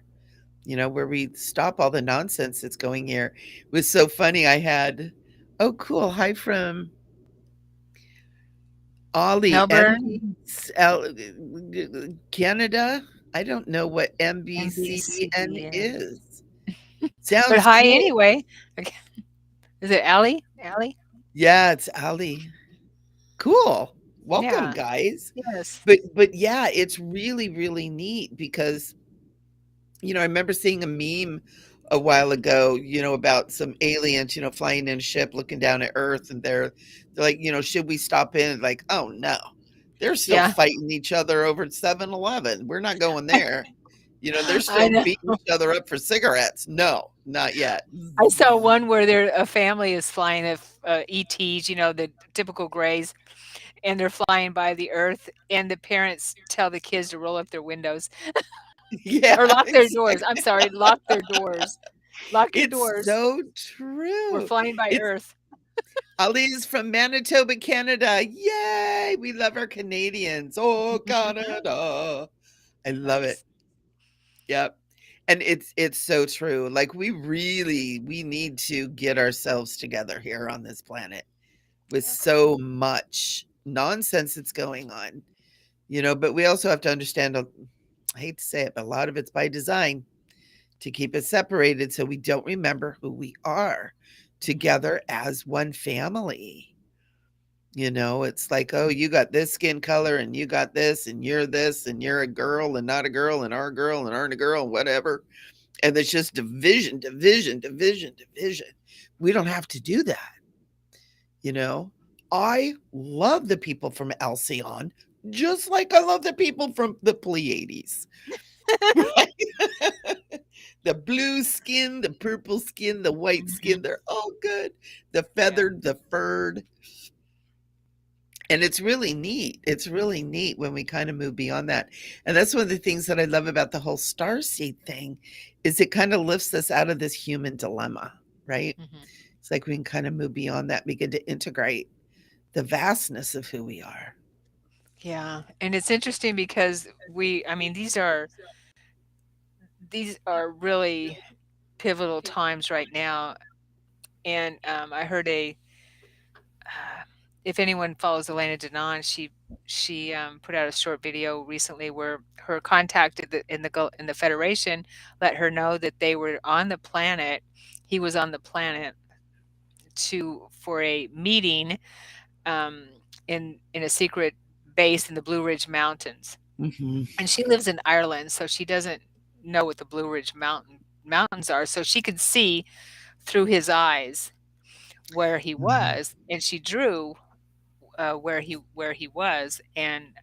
where we stop all the nonsense that's going here. It was so funny. I had, oh, cool. Hi from Ollie, Melbourne, Canada. I don't know what MBCN NBCN. is. But Sounds hi cool. anyway. Okay. Is it Allie? Allie? Yeah, it's Ali. Cool. Welcome, Yeah. guys. Yes. But yeah, it's really, really neat because I remember seeing a meme a while ago, about some aliens, flying in a ship, looking down at Earth, and they're like, should we stop in? Like, oh no, they're still Yeah. fighting each other over 7-Eleven. We're not going there. They're I still know. beating each other up for cigarettes. No, not yet. I saw one where a family is flying ETs, the typical grays, and they're flying by the Earth, and the parents tell the kids to roll up their windows Yeah, or lock their doors. I'm exactly. sorry, lock their doors. Lock your It's doors. so We're true. flying by It's Earth. Ali's from Manitoba, Canada. Yay! We love our Canadians. Oh, Canada. I love it. Nice. Yep. And it's so true. Like we need to get ourselves together here on this planet with Yeah. so much nonsense that's going on. But we also have to understand, I hate to say it, but a lot of it's by design to keep it separated so we don't remember who we are Mhm. together as one family. It's like, oh, you got this skin color and you got this and you're a girl and not a girl and are a girl and aren't a girl, whatever. And it's just division, division, division, division. We don't have to do that. You know, I love the people from Alcyon, just like I love the people from the Pleiades, right? The blue skin, the purple skin, the white Mhm. skin, they're all good. The Yeah. feathered, the furred. And it's really neat. It's really neat when we kind of move beyond that. And that's one of the things that I love about the whole starseed thing is it kind of lifts us out of this human dilemma, right? Mhm. It's like we can kind of move beyond that, begin to integrate the vastness of who we are. Yeah, and it's interesting because I mean, these are really pivotal times right now, and, I heard uh, if anyone follows Elena Denon, she put out a short video recently where her contact in the Federation let her know that they were on the planet he was on the planet for a meeting, um, in a secret base in the Blue Ridge Mountains. Mhm. And she lives in Ireland, so she doesn't know what the Blue Ridge mountains are. So she could see through his eyes where he Wow. was, and she drew where he was, and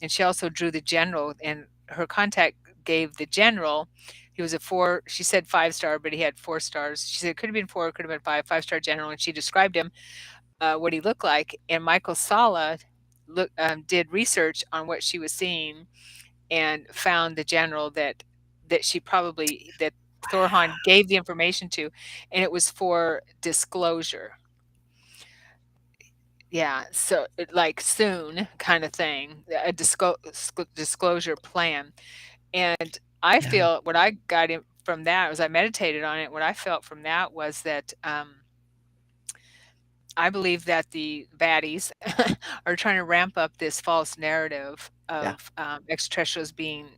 she also drew the general. And her contact gave the general. He was a four. She said 5 star, but he had 4 stars. She said it could have been four, it could have been five. 5 star general, and she described him, what he looked like. And Michael Sala did research on what she was seeing and found the general that Thorhan gave the information to, and it was for disclosure. Yeah, so like soon kind of thing, a disclosure plan. And I Yeah. feel what I got from that was I meditated on it. What I felt from that was that I believe that the baddies are trying to ramp up this false narrative Yeah. of extraterrestrials being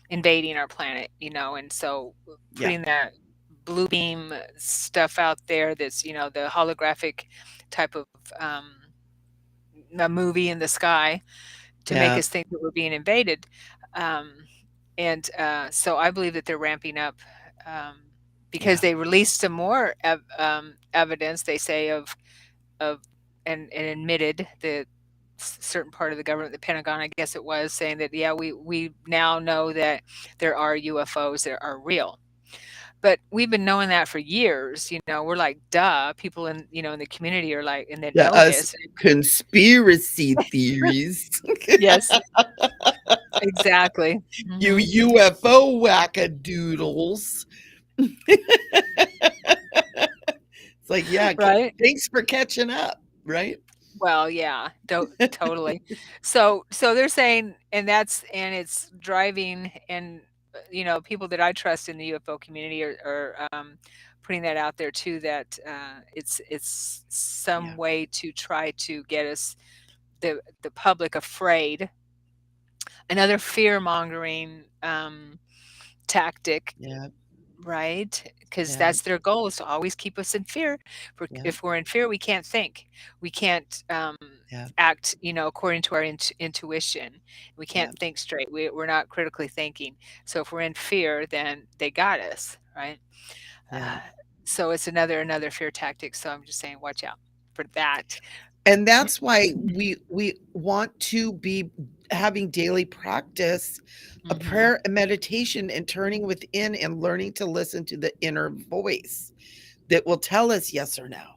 invading our planet, and so Yeah. putting that blue beam stuff out there that's the holographic type of a movie in the sky to make Yeah. us think that we're being invaded. Um, and so I believe that they're ramping up um, because Yeah. they released some more evidence. They say of and admitted the certain part of the government, the Pentagon, I guess it was, saying that yeah, we now know that there are UFOs that are real. But we've been knowing that for years. We're like, duh. People in the community are like, and that Yeah. know Us this. conspiracy theories. Yes, exactly. You Hmm. UFO wackadoodles. It's like, yeah, Right. thanks for catching up, right? Well, yeah, totally. So they're saying, and it's driving, and people that I trust in the UFO community are putting that out there too. That it's some Yeah. way to try to get us the public afraid. Another fear mongering tactic. Yeah. Right? Because Yeah. that's their goal, is to always keep us in fear. Yeah. If we're in fear, we can't think. We can't Yeah. act, according to our intuition. We Yeah. can't think straight. We're not critically thinking. So if we're in fear, then they got us, right? Yeah. Uh, so it's another fear tactic. So I'm just saying, watch out for that. And that's why we want to be having daily practice of Hmm. prayer and meditation and turning within and learning to listen to the inner voice that will tell us yes or no,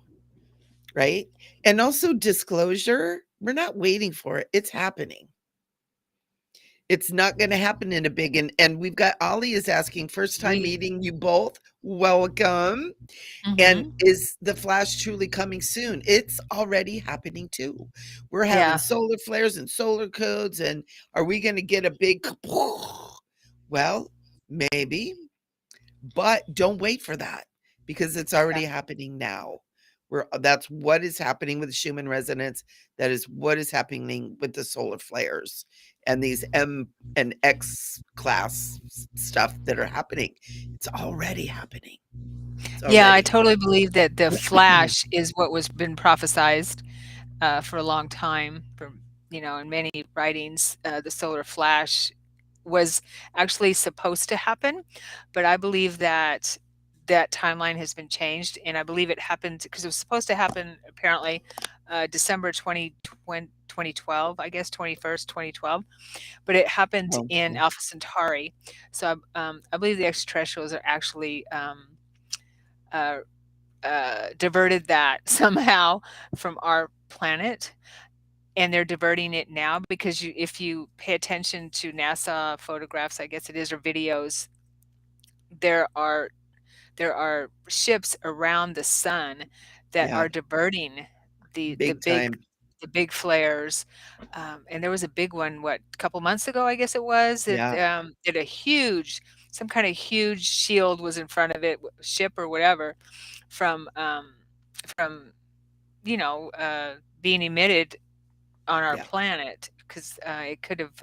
right? And also disclosure, we're not waiting for it. It's happening. It's not going to happen in a big and we've got Ollie is asking first time We. meeting you both. Welcome. And Hmm. is the flash truly coming soon? It's already happening too. We're having Yeah. solar flares and solar codes. And are we going to get a big? Well, maybe, but don't wait for that because it's Yeah. already happening now. That's what is happening with the Schumann resonance. That is what is happening with the solar flares and these M and X class stuff that are happening. It's already happening. It's Yeah, I already. totally believe that the flash is what was been prophesized for a long time. From in many writings, the solar flash was actually supposed to happen, but I believe that that timeline has been changed, and I believe it happened because it was supposed to happen apparently December 2012, I guess 21st, 2012, but it happened Oh, in okay. Alpha Centauri. So I believe the extraterrestrials are actually uh, diverted that somehow from our planet, and they're diverting it now because if you pay attention to NASA photographs, I guess it is, or videos, there are there are ships around the sun that Yeah, are diverting the the big big time. the big flares. And there was a big one, what, a couple months ago, I guess it was, that Yeah, did a huge, some kind of huge shield was in front of it, ship or whatever, from from being emitted on our yeah. planet, because it could have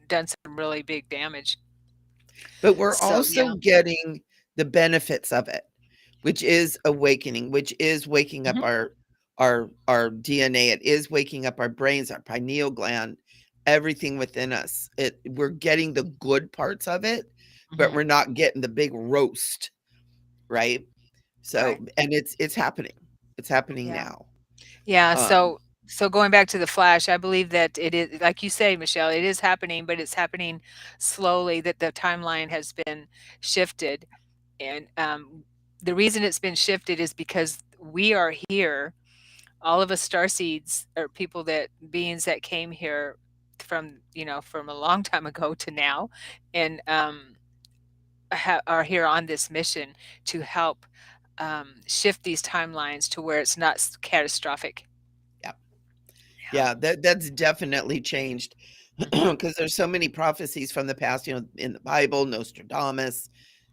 done some really big damage. But we're So also yeah. getting the benefits of it, which is awakening, which is waking up Mhm. our DNA. It is waking up our brains, our pineal gland, everything within us. We're getting the good parts of it, but Mhm. we're not getting the big roast, right? So, Right. and it's happening. It's happening Yeah. now. Yeah, Um, so going back to the Flash, I believe that it is like you say, Michelle, it is happening, but it's happening slowly, that the timeline has been shifted. And the reason it's been shifted is because we are here, all of us star seeds are people that beings that came here from, from a long time ago to now, and are here on this mission to help shift these timelines to where it's not catastrophic. yeah. Yeah. Yeah, that's definitely changed Hmm. because there's so many prophecies from the past, in the Bible, Nostradamus,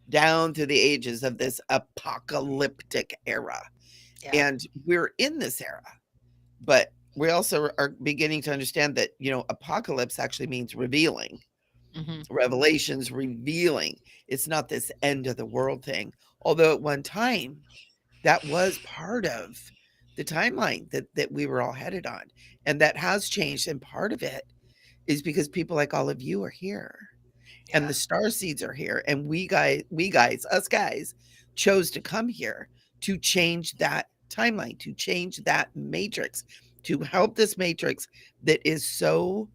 down through the ages of this apocalyptic era. Yeah. And we're in this era, but we also are beginning to understand that, apocalypse actually means revealing. Hmm. Revelations revealing. It's not this end of the world thing. Although at one time that was part of the timeline that we were all headed on. And that has changed. And part of it is because people like all of you are here and Yeah. the star seeds are here. And us guys chose to come here to change that timeline, to change that matrix, to help this matrix that is so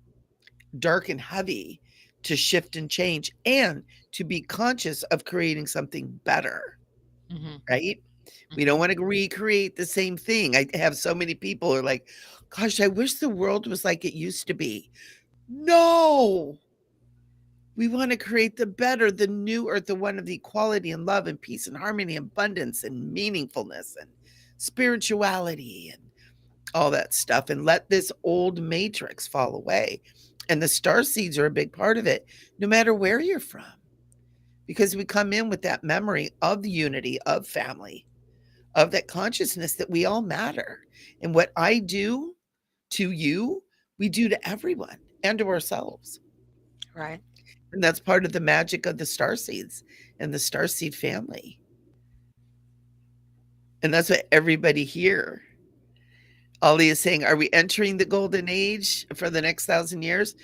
dark and heavy to shift and change and to be conscious of creating something better, Hmm. right? We don't Hmm. want to recreate the same thing. I have so many people who are like, gosh, I wish the world was like it used to be. No, we want to create the better, the new earth, the one of the equality and love and peace and harmony, abundance and meaningfulness and spirituality and all that stuff, and let this old matrix fall away. And the star seeds are a big part of it, no matter where you're from, because we come in with that memory of the unity, of family, of that consciousness that we all matter. And what I do to you, we do to everyone and to ourselves. Right. And that's part of the magic of the star seeds and the star seed family. And that's what everybody here, Ali is saying, are we entering the golden age for the next 1,000 years?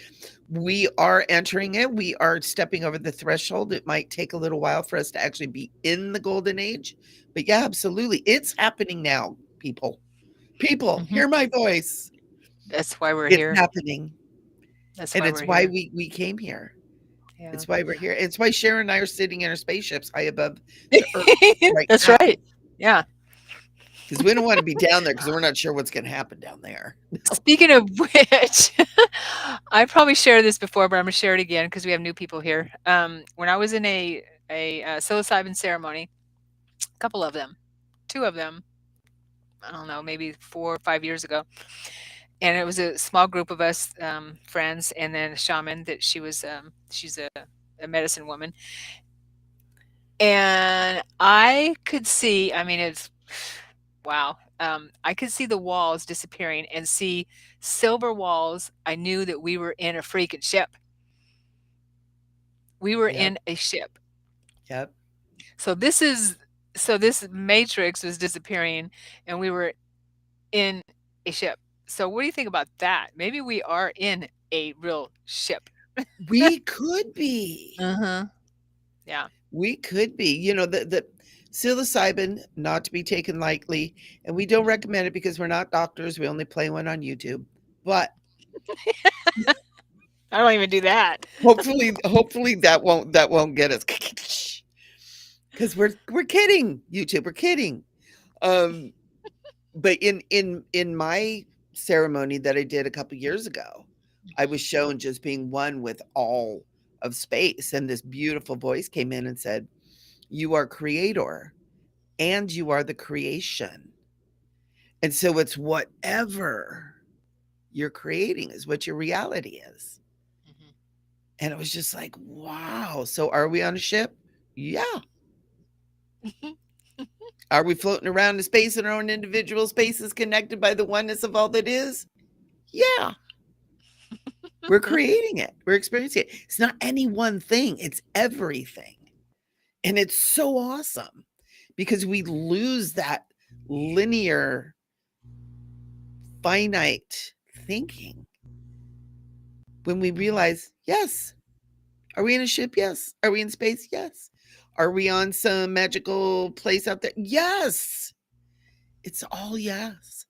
We are entering it. We are stepping over the threshold. It might take a little while for us to actually be in the golden age. But yeah, absolutely. It's happening now, people. People, Hmm. hear my voice. That's why we're It's here. happening. That's And why it's we're why here. we came here. Yeah. It's why we're here. It's why Sharon and I are sitting in our spaceships high above the earth right That's now. right. Yeah. Because we don't want to be down there because we're not sure what's going to happen down there. No. Speaking of which, I probably shared this before, but I'm gonna share it again because we have new people here. When I was in a psilocybin ceremony, a couple of them, two of them, I don't know, maybe 4 or 5 years ago, and it was a small group of us, friends, and then a shaman that she's a medicine woman, and I could see. I mean, it's wow. I could see the walls disappearing and see silver walls. I knew that we were in a freaking ship. We were Yep. in a ship. Yep. So this matrix was disappearing and we were in a ship. So what do you think about that? Maybe we are in a real ship. We could be. Uh-huh. Yeah. We could be. The psilocybin, not to be taken lightly, and we don't Mhm. recommend it because we're not doctors. We only play one on YouTube. But I don't even do that. hopefully that won't get us because we're kidding, YouTube. We're kidding. Um, but in my ceremony that I did a couple years ago, I was Mhm. shown just being one with all of space, and this beautiful voice came in and said, "You are creator, and you are the creation." And so it's whatever you're creating is what your reality is. Mhm. And it was just like, wow. So are we on a ship? Yeah. Are we floating around in space in our own individual spaces connected by the oneness of all that is? Yeah. We're creating it. We're experiencing it. It's not any one thing, it's everything. And it's so awesome because we lose that linear, finite thinking when we realize, yes, Are we in a ship? Yes. Are we in space? Yes. Are we on some magical place out there? Yes. It's all yes.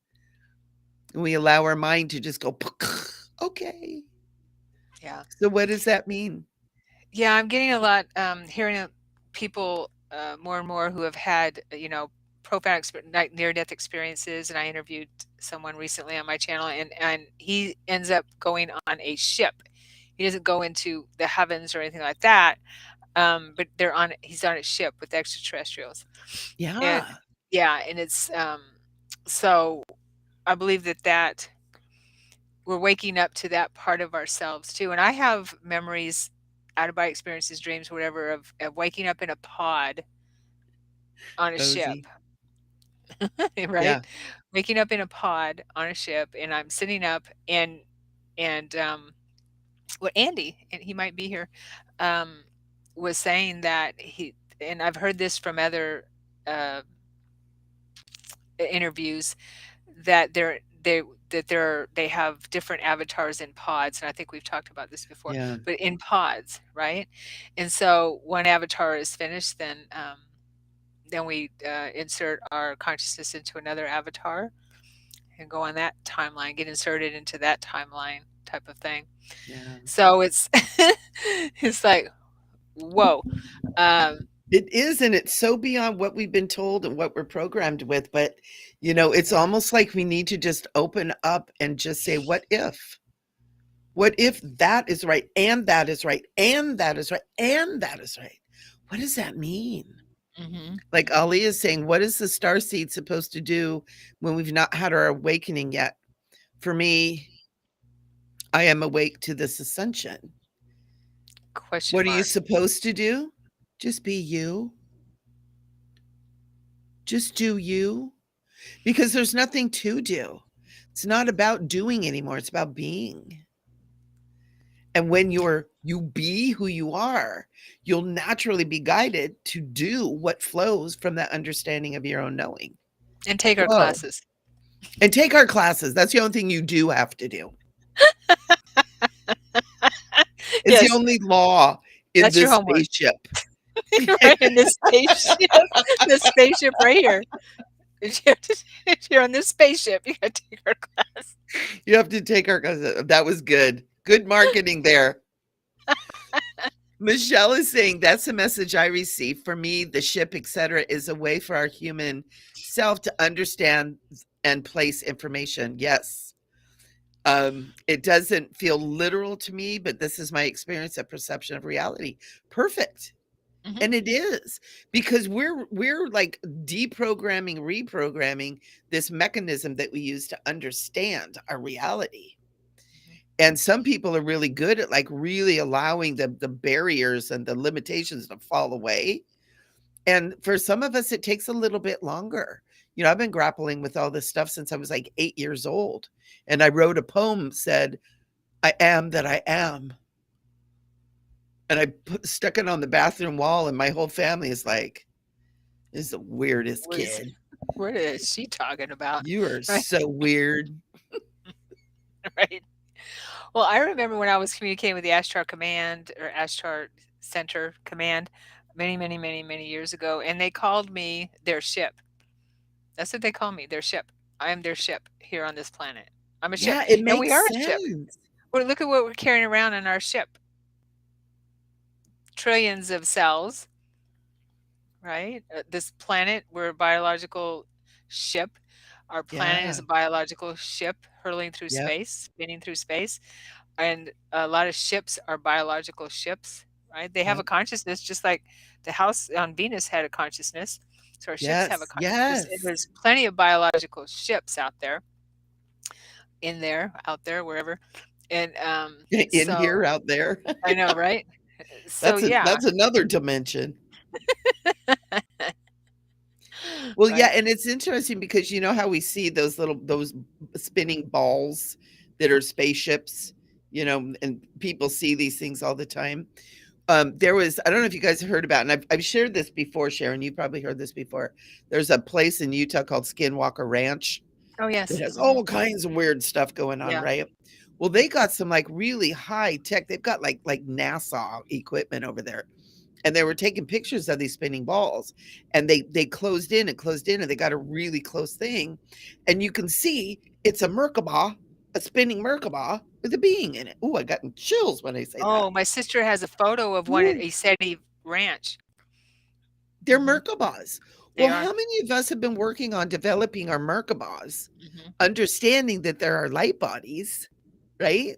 And we allow our mind to just go, okay. Yeah. So, what does that mean? Yeah, I'm getting a lot, hearing people more and more who have had, profound, like near-death experiences. And I interviewed someone recently on my channel, and he ends up going on a ship. He doesn't go into the heavens or anything like that, but he's on a ship with extraterrestrials, and Yeah. yeah, and it's so I believe that we're waking up to that part of ourselves too. And I have memories, out of body experiences, dreams, whatever, of waking up in a pod on a ship, Cozy. right? Yeah. Waking up in a pod on a ship, and I'm sitting up, and what Andy, and he might be here, um, was saying that and I've heard this from other uh, interviews, that they have different avatars in pods, and I think we've talked about this before, Yeah. but in pods, right? And so one avatar is finished, then we insert our consciousness into another avatar and go on that timeline, get inserted into that timeline type of thing. Yeah. So it's it's like, whoa. Um, It is, and it's so beyond what we've been told and what we're programmed with. But, it's yeah, almost like we need to just open up and just say, what if? What if that is right, and that is right, and that is right, and that is right? What does that mean? hmm, Like Ali is saying, what is the star seed supposed to do when we've not had our awakening yet? For me, I am awake to this ascension. question What are you mark. supposed to do? Just be you. Just do you. Because there's nothing to do. It's not about doing anymore. It's about being. And when you be who you are, you'll naturally be guided to do what flows from that understanding of your own knowing. And take our Flow. classes. And take our classes. That's the only thing you do have to do. It's the Yes, only law in that's your this homework. spaceship. Right in this spaceship right here. If you're on this spaceship, you gotta take our class. You have to take our classes. That was good. Good marketing there. Michelle is saying that's the message I receive. For me, the ship, etc., is a way for our human self to understand and place information. Yes. It doesn't feel literal to me, but this is my experience of perception of reality. Perfect. Mhm, And it is, because we're like deprogramming, reprogramming this mechanism that we use to understand our reality. mhm. And some people are really good at like really allowing the barriers and the limitations to fall away. And for some of us, it takes a little bit longer. I've been grappling with all this stuff since I was like 8 years old. And I wrote a poem said, I am that I am. And stuck it on the bathroom wall, and my whole family is like, this is the weirdest What is kid. what is she talking about? You are Right, so weird. right. Well, I remember when I was communicating with the Ashtar Command or Ashtar Center Command many, many, many, many years ago, and they called me their ship. That's what they call me, their ship. I am their ship here on this planet. I'm a ship, Yeah, it and we makes are a ship. sense. Well, look at what we're carrying around in our ship. Trillions of cells, right? This planet, we're a biological ship. Our planet is Yeah. a biological ship hurtling through Yep. space, spinning through space. And a lot of ships are biological ships, right? They have a Yep. consciousness, just like the house on Venus had a consciousness. So our ships have a Yes. consciousness, and Yes. there's plenty of biological ships out there, in there, out there, wherever. And In so here, out there. I know, right? So That's yeah, that's another dimension. Well, yeah, right. and it's interesting because you know how we see those spinning balls that are spaceships, and people see these things all the time. There was, I don't know if you guys have heard about, and I've shared this before, Sharon. You probably heard this before. There's a place in Utah called Skinwalker Ranch Oh that yes. has Hmm. all kinds of weird stuff going on, Yeah. right? Well, they got some like really high tech. They've got like NASA equipment over there, and they were taking pictures of these spinning balls, and they closed in, and they got a really close thing, and you can see it's a Merkaba, a spinning Merkaba with a being in it. Oh, I got chills when I say that. Oh, my sister has a photo of one at Ooh, Isetti Ranch. they're Mhm. Merkabas. Well, They are. how many of us have been working on developing our Merkabas, Mhm. understanding that there are light bodies, right?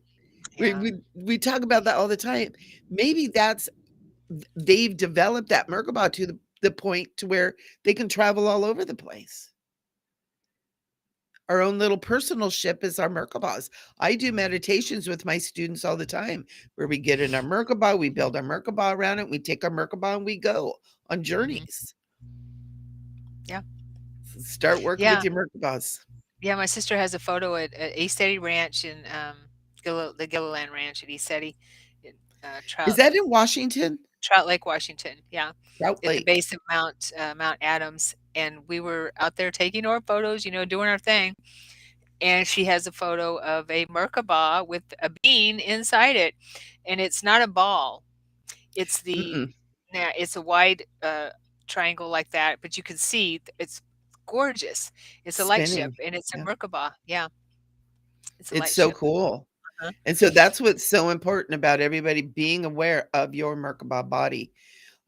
We Yeah. we we talk about that all the time. Maybe that's they've developed that Merkaba to the point to where they can travel all over the place. Our own little personal ship is our Merkabahs. I do meditations with my students all the time where we get in our Merkaba, we build our Merkaba around it, we take our Merkaba and we go on Mhm. journeys. Yeah. Start working with Yeah. your Merkabas. Yeah, my sister has a photo at Isetti Ranch in, the Gilliland Ranch at Isetti in, Is that in Washington? Trout Lake, Washington. Yeah, Trout at the Lake. base of Mount Adams, and we were out there taking our photos, doing our thing, and she has a photo of a Merkabah with a bean inside it, and it's not a ball. It's the Mm-mm. yeah, it's a wide, triangle like that, but you can see it's gorgeous. It's a light ship, Spinning. and it's a Yeah. Merkabah. Yeah, it's a It's light so ship. cool. Uh-huh. And so that's what's so important about everybody being aware of your Merkaba body,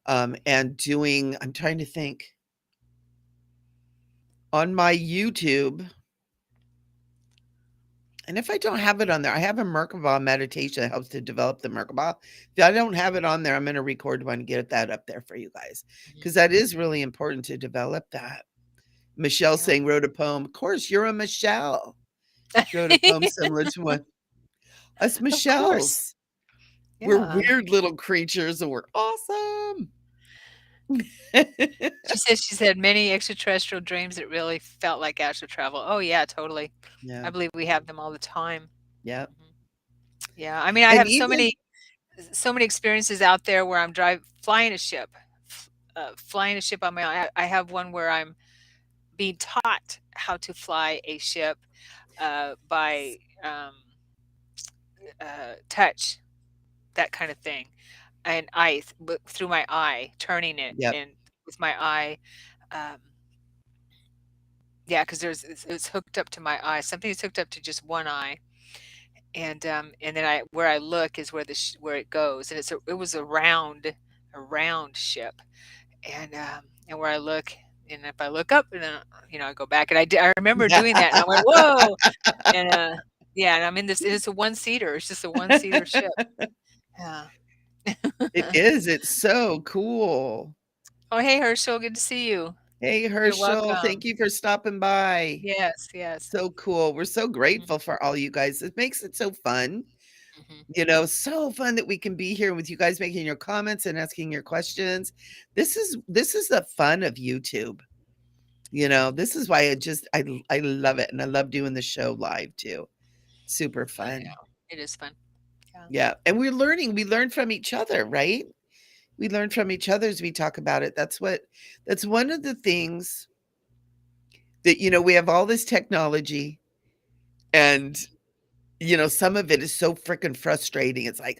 and doing I'm trying to think. On my YouTube, and if I don't have it on there, I have a Merkaba meditation that helps to develop the Merkaba. If I don't have it on there, I'm gonna record one and get that up there for you guys Mhm. because that is really important to develop that. Michelle Yeah. saying wrote a poem. Of course, you're a Michelle. She wrote a poem similar to one. Us Of course. Michelles. We're Yeah. weird little creatures and we're awesome. She says she's had many extraterrestrial dreams that really felt like astral travel. Oh, yeah, totally. Yeah, I believe we have them all the time. yeah. Mhm. Yeah, I mean, I And have even so many experiences out there where I'm flying a ship, flying a ship on my own. I have one where I'm being taught how to fly a ship by touch, that kind of thing, and through my eye, turning it, yep. and with my eye, um, yeah, because it's hooked up to my eye. Something is hooked up to just one eye, and then I where I look is where it goes, and it was a round ship, and where I look, and if I look up, and then I go back, and I remember doing that, and I went whoa, and yeah, and I'm in this. And it's a one seater. It's just a one seater ship. Yeah. It is, it's so cool. Oh, hey, Herschel, good to see you. Hey, You're Herschel, thank welcome. you for stopping by. Yes, yes. So cool. We're so Mhm, grateful for all you guys. It makes it so fun. mhm. So fun that we can be here with you guys making your comments and asking your questions. This is the fun of YouTube. This is why I love it and I love doing the show live too. Super I fun. know. It is fun. Yeah. Yeah. And we learn from each other, right? We learn from each other as we talk about it. That's one of the things that we have all this technology and some of it is so freaking frustrating. It's like,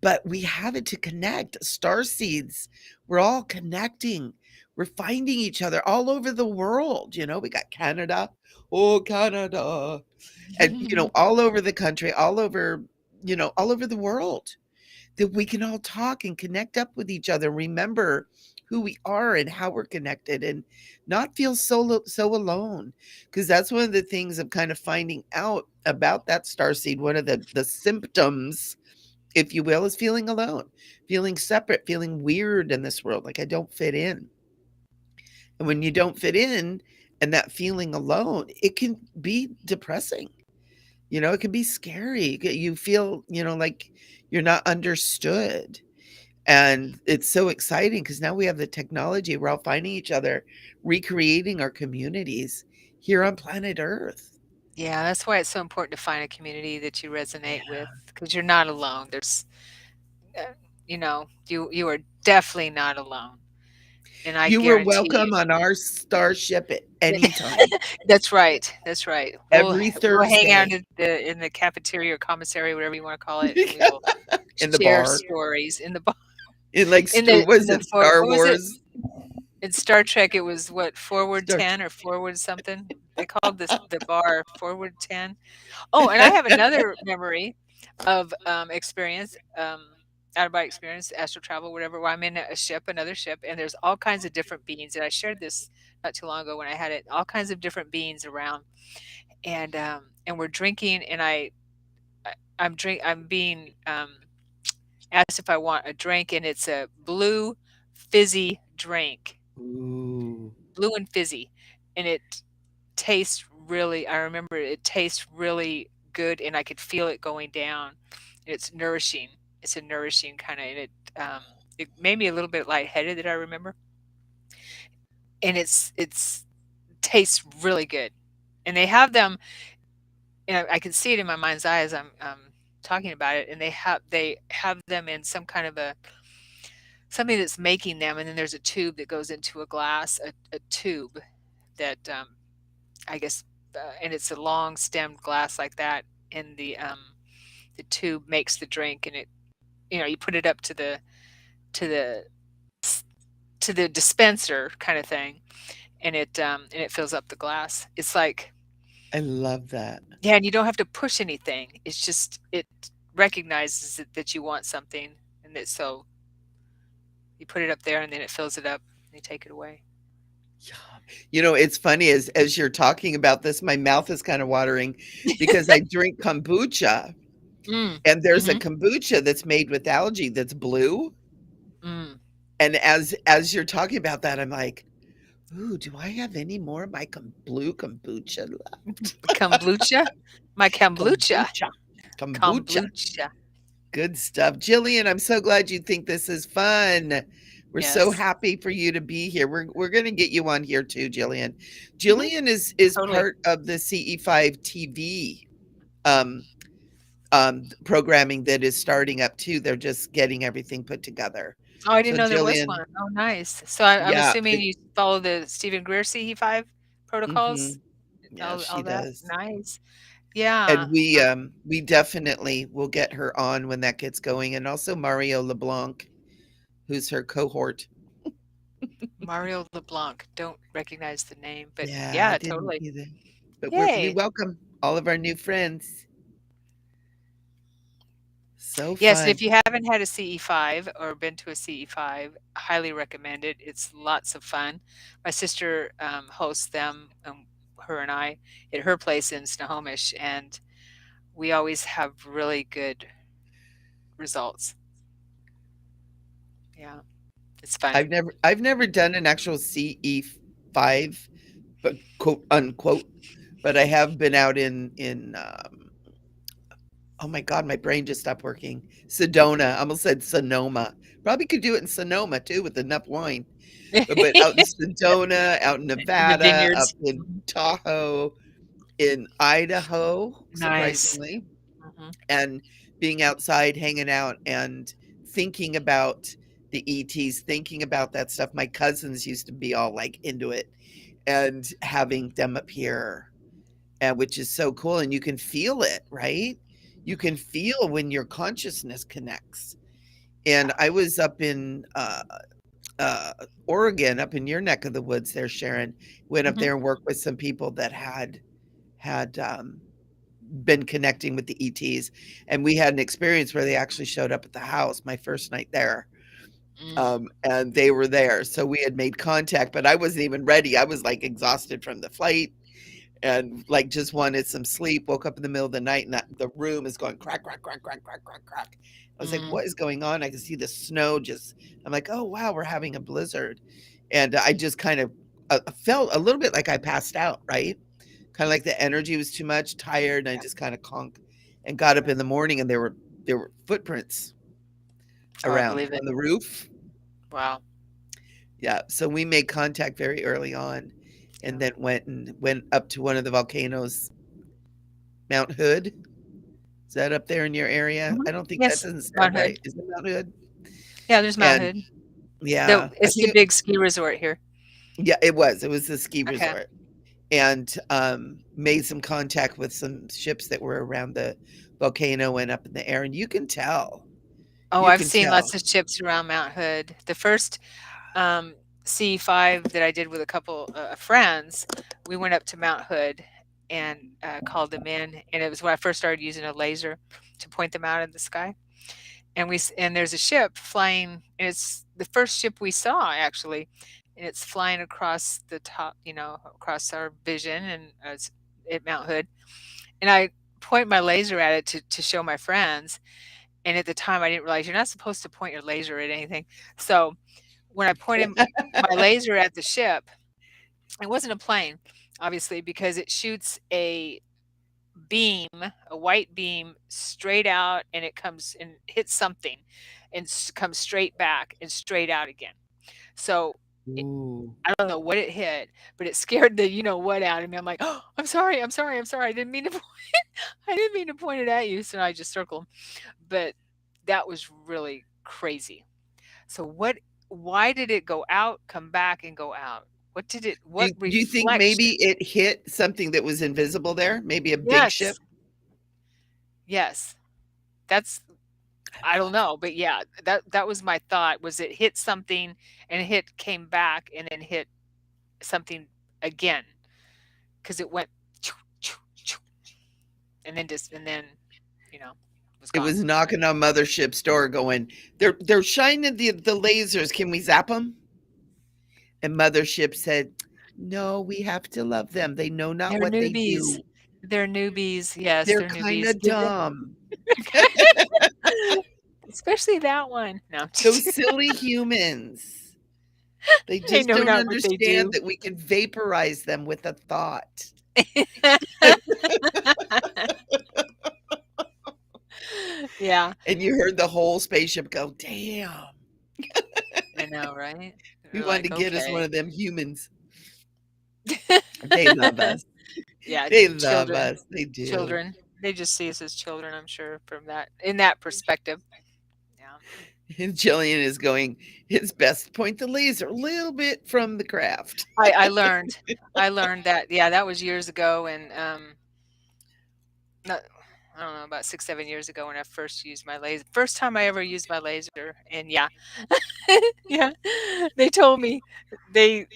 but we have it to connect. Star seeds, we're all connecting. We're finding each other all over the world. We got Canada, oh Canada, and all over the country, all over the world. That we can all talk and connect up with each other, remember who we are and how we're connected, and not feel so alone. Because that's one of the things of kind of finding out about that star seed. One of the symptoms, if you will, is feeling alone, feeling separate, feeling weird in this world, like I don't fit in. And when you don't fit in, and that feeling alone, it can be depressing. It can be scary. You feel, like you're not understood. And it's so exciting because now we have the technology. We're all finding each other, recreating our communities here on planet Earth. Yeah, that's why it's so important to find a community that you resonate with, because you're not alone. Uh, you are definitely not alone. and I You were guarantee you welcome on our starship at that any time, that's right, that's right. every We'll hang out Thursday in the cafeteria or commissary, whatever you wanna call it, and we will in the share bar. stories in the bar In like, was in the it for Star what was it? Wars? In Star Trek, it was what, forward Star 10 or forward something? They called this the bar forward 10. Oh, and I have another memory of, experience, out of body experience, astral travel, whatever, where I'm in a ship, another ship, and there's all kinds of different beings, and I shared this not too long ago when I had it, all kinds of different beings around, and we're drinking, and I'm being, asked if I want a drink, and it's a blue fizzy drink, Ooh, blue and fizzy, and it tastes really I remember it tastes really good, and I could feel it going down. It's nourishing. It's a nourishing kinda and it made me a little bit lightheaded that I remember, and it's tastes really good. And they have them I can see it in my mind's eye as I'm, talking about it, and they have them in some kind of a something that's making them, and then there's a tube that goes into a glass, a tube that, I guess, and it's a long stemmed glass like that, and the tube makes the drink, and you put it up to the to the dispenser kind of thing, and it fills up the glass. It's like, I love that. yeah, and you don't have to push anything. It's just it recognizes that you want something, and that so you put it up there, and then it fills it up, and you take it away. Yeah. It's funny as you're talking about this, my mouth is kind of watering because I drink kombucha, Mm. and there's a Mhm. kombucha that's made with algae that's blue. Mm. And as you're talking about that, I'm like, ooh, do I have any more of my blue kombucha left? Kombucha? My kombucha. Kombucha. Kombucha. Kombucha. Good stuff. Jillian, I'm so glad you think this is fun. We're so Yes. happy for you to be here. We're going to get you on here too, Jillian. Mhm. Jillian is Totally. part of the CE5 TV um, programming that is starting up too. They're just getting everything put together. Oh, I didn't So know there was Jillian, one. Oh, nice. So I'm yeah, assuming you follow the Stephen Greer CE5 protocols? yeah, she All that? does. Nice. Yeah. And we definitely will get her on when that gets going, and also Mario LeBlanc, who's her cohort. Mario LeBlanc. Don't recognize the name, but Yeah, I yeah, didn't totally. either. But we Yay. welcome all of our new friends. So Yes, and fun. if you haven't had a CE5 or been to a CE5, highly recommend it. It's lots of fun. My sister hosts them, her and I, at her place in Snohomish, and we always have really good results. Yeah, it's fun. I've never done an actual CE5, but quote unquote, but I have been out in oh my god, my brain just stopped working. Sedona. I almost said Sonoma. Probably could do it in Sonoma too with enough wine. But out in Sedona, out in In the Nevada, up vineyards. in Mhm. Tahoe, in Idaho, Nice. surprisingly, Mhm. and being outside, hanging out, and thinking about the ETs, thinking about that stuff. My cousins used to be all like into it, and having them up here, and which is so cool. And you can feel it, right? You can Mhm. feel when your consciousness connects. And Yeah. I was up in uh, Oregon, up in your neck of the woods there, Sharon. Went up Mhm. there and worked with some people that had been connecting with the ETs, and we had an experience where they actually showed up at the house my first night there. Mm. And they were there, so we had made contact, but I wasn't even ready. I was like exhausted from the flight and like just wanted some sleep. Woke up in the middle of the night, and the room is going crack, crack, crack, crack, crack, crack, crack. I was like, Mm. "What is going on?" I can see the snow just. I'm like, "Oh wow, we're having a blizzard," and I just kind of felt a little bit like I passed out, right? Kind of like the energy was too much, tired, and I Yeah. just kind of conked and got up Yeah. in the morning, and there were footprints Oh, I around believe it. on the roof. Wow. Yeah, so we made contact very early on, and Yeah. then went up to one of the volcanoes, Mount Hood. Is that up there in your area? Mhm. I don't think that Yes, doesn't sound Mount Hood. right. Is it Mount Hood? Yeah, there's Mount And Hood. Yeah, I It's the think big ski resort here. yeah, it was a ski Okay. resort, and, made some contact with some ships that were around the volcano and up in the air, and Oh, you I've can seen tell. lots of ships around Mount Hood. The first C5 that I did with a couple of friends, we went up to Mount Hood and called them in, and it was when I first started using a laser to point them out in the sky. And there's a ship flying, and it's the first ship we saw actually, and it's flying across the top, across our vision, and it's at Mount Hood. And I point my laser at it to show my friends. And at the time, I didn't realize you're not supposed to point your laser at anything. So when I pointed my laser at the ship, it wasn't a plane, obviously, because it shoots beam, a white beam, straight out, and it comes and hits something, and comes straight back and straight out again. So it, Ooh. I don't know what it hit, but it scared the you know what out of me. I'm like, oh, I'm sorry, I'm sorry, I'm sorry. I didn't mean to point, I didn't mean to point it at you. So I just circled. But that was really crazy. So why did it go out, come back, and go out? What Do you think reflection? maybe it hit something that was invisible there? Maybe a big ship? Yes, yes. That's I I don't love it. know, but yeah, that was my thought, was it hit something and hit came back and then hit something again, because it went choo, choo, choo, and then, you know, was It gone. was knocking on mothership's door going, "They're shining the lasers, can we zap them?" And mothership said, "No, we have to love them. They know not They're what they newbies. do. They're newbies. Yes, They're they're kinda newbies. Give them dumb. especially that one. No. Those silly humans. They They just know don't not what they understand do. that we can vaporize them with a thought." Yeah, And you heard the whole spaceship go, "Damn. I know, right? We They're wanted to like, get us one "Okay." of them humans." They love us. Yeah, They love children us. They do. children. They just see us as children, I'm sure, from that in that perspective. Yeah. And Jillian is going, "It's best to point the laser a little bit from the craft." I learned I learned that, yeah, that was years ago, and, not I don't know, about 6, 7 years ago when I first used my laser first time I ever used my laser, and yeah. Yeah. They told me they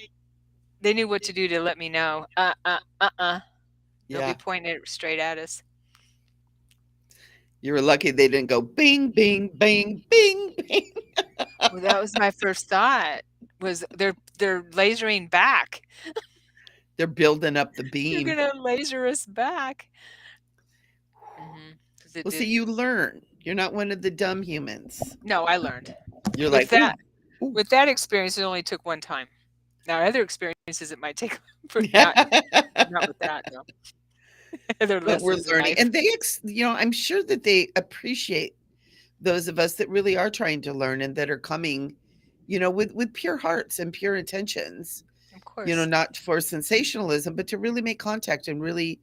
they knew what to do to let me know, don't be Yeah. pointing it straight at us." You were lucky they didn't go bing, bing, bing, bing, bing. Well, that was my first thought, was they're lasering back. They're building up the They're beam. gonna laser us back. Mhm. 'Cause it Well, see, did you learn. You're not one of the dumb humans. no, I learned. You're With like, "Ooh, that ooh." with that experience, it only took one time. Now other experiences, it might take for not with that, though. Other But we're lessons in learning, life. and I'm sure that they appreciate those of us that really are trying to learn and that are coming, with pure hearts and pure intentions, Of course. not for sensationalism, but to really make contact and really,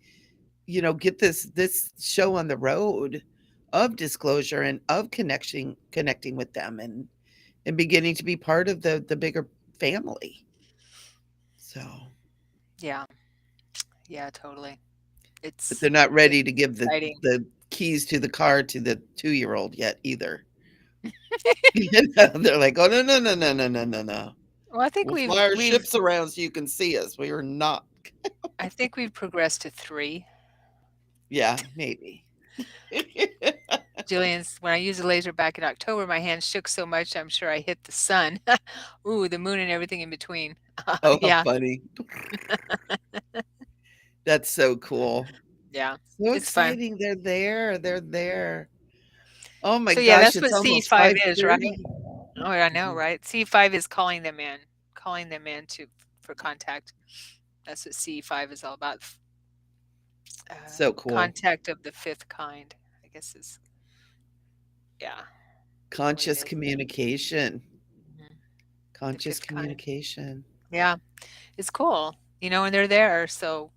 get this show on the road of disclosure and of connecting with them and beginning to be part of the bigger family. So, Yeah. Yeah, totally. but they're not It's ready to give the exciting. the keys to the car to the 2-year-old yet either. They're like, "Oh, no, no, no, no, no, no, no, no. Well, I think We'll fly our we've ships around so you can see us. We are not." I think we've progressed to 3. Yeah, maybe. Jillian's when I used the laser back in October, my hand shook so much, I'm sure I hit the sun. Ooh, the moon and everything in between. Oh, how Yeah, funny. That's so cool. yeah. So It's fun. exciting. They're there. They're there. Oh my So, yeah, gosh, that's it's what almost C5 is, right? 5:30. Oh, I know, Mhm. right? C5 is calling them in to for contact. That's what C5 is all about. So cool. Contact of the 5th kind, I guess is yeah, what it Conscious is. communication. Mhm. The Conscious 5th kind. communication. Yeah, it's cool, and they're there, so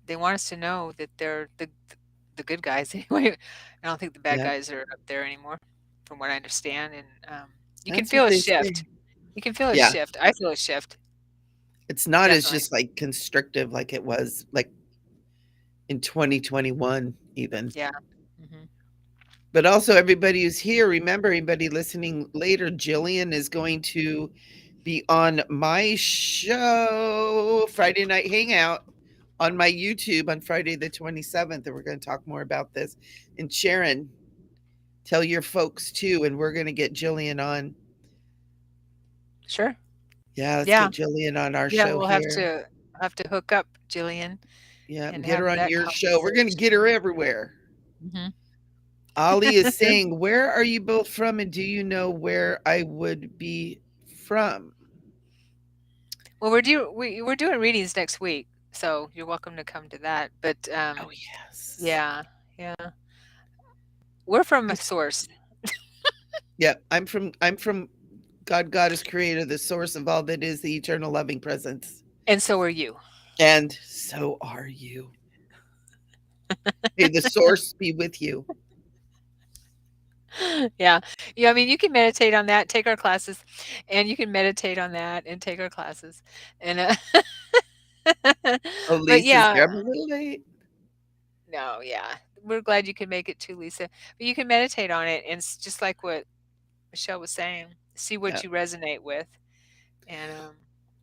they want us to know that they're the good guys anyway. I don't think the bad Yeah, guys are up there anymore, from what I understand, and, you can that's what feel a they shift. say. You can feel a Yeah. shift. I feel a shift, It's not as definitely. just like constrictive like it was like in 2021 even. Yeah. Hmm. But also everybody who's here, remember anybody listening later, Jillian is going to be on my show, Friday Night Hangout, on my YouTube on Friday the 27th. And we're going to talk more about this. And Sharon, tell your folks too. And we're going to get Jillian on. Sure. Yeah, let's Yeah. get Jillian on our Yeah. show We'll here. have to hook up, Jillian, Yeah, and get her have on that your show. We're going to get conversation. her everywhere. Hmm. Ali is saying, where are you both from? And do you know where I would be from? Well, we're doing readings next week, so you're welcome to come to that. But Oh, yes. yeah, yeah, we're from a I'm source, Yeah, I'm from God, Goddess, Creator, the source of all that is the eternal loving presence. and so are you. And so are you. May the source be with you. Yeah, yeah. I mean, you can meditate on that, take our classes, and you can meditate on that and take our classes, and Oh, but Lisa's yeah, there. I'm a little late. no, yeah, we're glad you can make it too, Lisa. But you can meditate on it, and it's just like what Michelle was saying, see Yeah. what you resonate with, and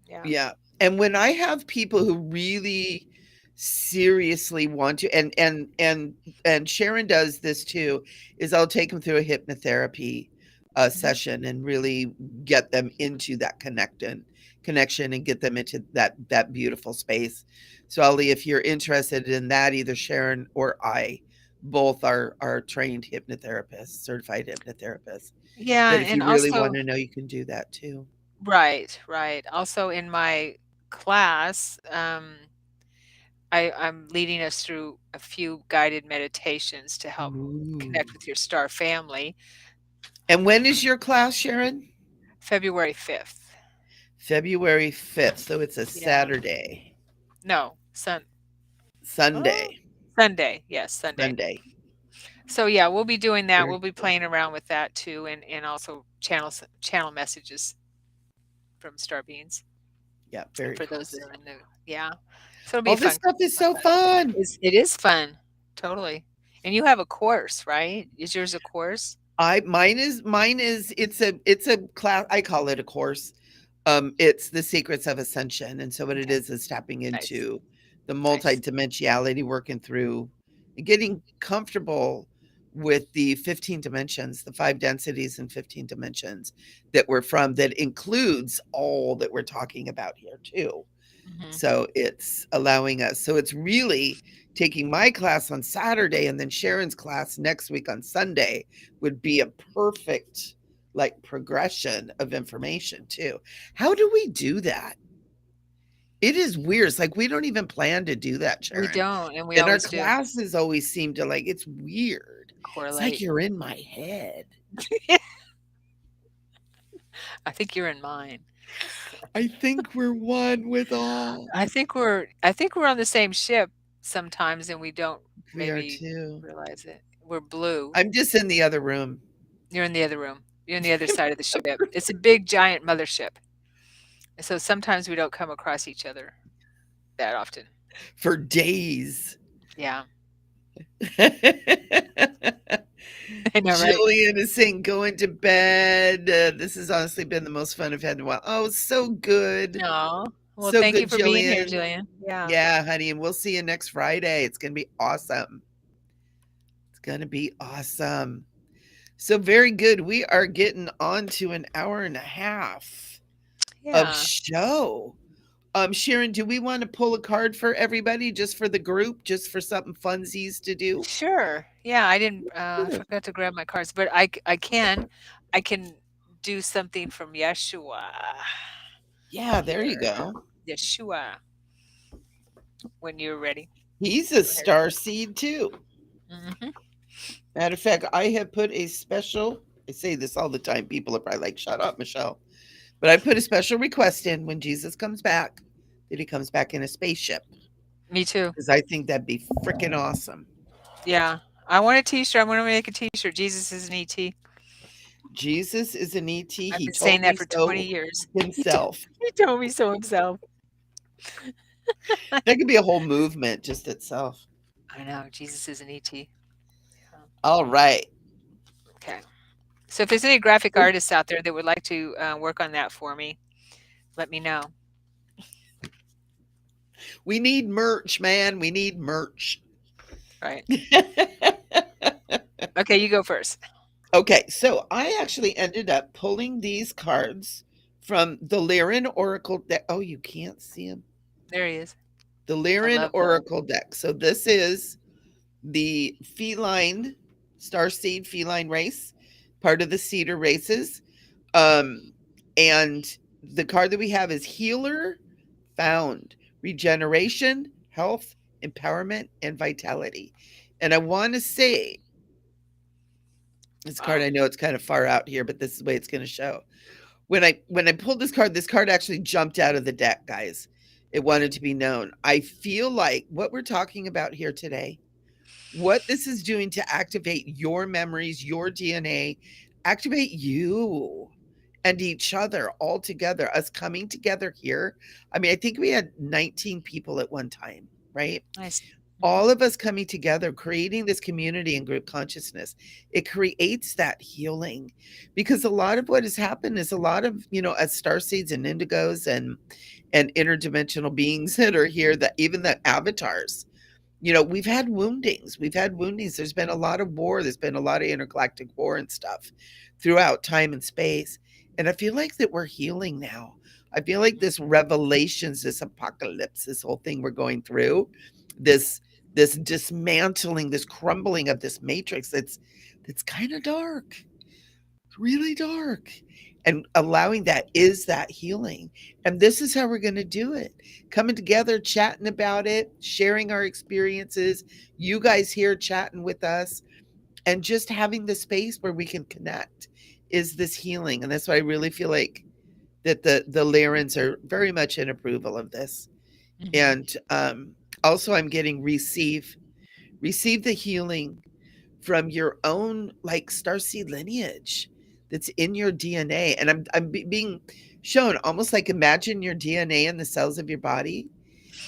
yeah. Yeah. And when I have people who really seriously want to, and Sharon does this too, is I'll take them through a hypnotherapy Mhm. session and really get them into that connection and get them into that beautiful space. So Ali, if you're interested in that, either Sharon or I both are trained hypnotherapists, certified hypnotherapists. Yeah, That if and you really also want to know, you can do that too. right, right. Also in my class, I'm leading us through a few guided meditations to help Ooh. connect with your star family. And when is your class, Sharon? February 5th. February 5th. So it's a Yeah. Saturday, No, oh, Sunday, Sunday. Yes, Sunday. Sunday. So yeah, we'll be doing that. Very We'll be cool. playing around with that too, and also channel messages from star beings Yeah, very for cool. those that are in the yeah. So it'll be All a this fun stuff is fun so class. fun. It is fun, totally. And you have a course, right? Is yours a course? I mine is it's a class. I call it a course. It's the secrets of ascension, and so what it Okay, is tapping nice, into the nice. multidimensionality, working through and getting comfortable with the 15 dimensions, the five densities and 15 dimensions that we're from. That includes all that we're talking about here too. Mhm. So it's allowing us. So it's really taking my class on Saturday and then Sharon's class next week on Sunday would be a perfect like progression of information too. How do we do that? It is weird. It's like we don't even plan to do that, We Sharon. don't, and we And our always do classes always seem to like it's weird. It's like correlate. you're in my head. I think you're in mine. I think we're one with all. I think we're on the same ship sometimes, and we don't We are maybe too. realize it. We're blue. I'm just in the other room. You're in the other room. You're on the other side of the ship. It's a big, giant mothership. And so sometimes we don't come across each other that often. For days. Yeah, I know, right? Jillian is saying going to bed. This has honestly been the most fun I've had in a while. Oh, so good. No. Well, So thank you good, for being here, Jillian. Jillian. Yeah. Yeah, honey. And we'll see you next Friday. It's going to be awesome. It's going to be awesome. So, very good. We are getting on to an hour and a half of Yeah. show. Sharon, do we want to pull a card for everybody, just for the group, just for something funsies to do? Sure. Yeah, I didn't I Sure. forgot to grab my cards, but I can do something from Yeshua Yeah, there you here. go. Yeshua, when you're ready. He's a Go ahead. star seed too. Mhm. Matter of fact, I have put a special, I say this all the time. People are probably like, shut up, Michelle. But I put a special request in when Jesus comes back that he comes back in a spaceship Me too. because I think that'd be freaking awesome. Yeah. I want a t-shirt. I want to make a t-shirt. Jesus is an ET. Jesus is an ET. I've He been saying told that me for 20 so years. himself. He told me so himself. That could be a whole movement just itself. I know, Jesus is an ET. Yeah. All right. Okay. So if there's any graphic artists out there that would like to work on that for me, let me know. We need merch, man. We need merch. Right. Okay, you go first. Okay, so I actually ended up pulling these cards from the Lyran Oracle deck. Oh, you can't see them. There he is. The I Lyran love the. Oracle deck. So this is the feline, Starseed feline race, part of the cedar races. Um, and the card that we have is Healer Found, Regeneration, Health, Empowerment, and Vitality. And I want to say this card, Wow. I know it's kind of far out here, but this is the way it's going to show. When I pulled this card actually jumped out of the deck, guys. It wanted to be known. I feel like what we're talking about here today, what this is doing to activate your memories, your DNA, activate you and each other all together, us coming together here. I mean, I think we had 19 people at one time, right? Nice. All of us coming together, creating this community and group consciousness, it creates that healing, because a lot of what has happened is a lot of, as star seeds and indigos and interdimensional beings that are here, that even the avatars, we've had woundings. There's been a lot of war. There's been a lot of intergalactic war and stuff throughout time and space. And I feel like that we're healing now. I feel like this revelations, this apocalypse, this whole thing we're going through, this this dismantling, this crumbling of this matrix that's kind of dark, really dark. And allowing that is that healing. And this is how we're going to do it. Coming together, chatting about it, sharing our experiences, you guys here chatting with us, and just having the space where we can connect is this healing. And that's why I really feel like that the Lyrans are very much in approval of this. Hmm. And also I'm getting receive the healing from your own like starseed lineage that's in your DNA. And I'm being shown almost like imagine your DNA in the cells of your body,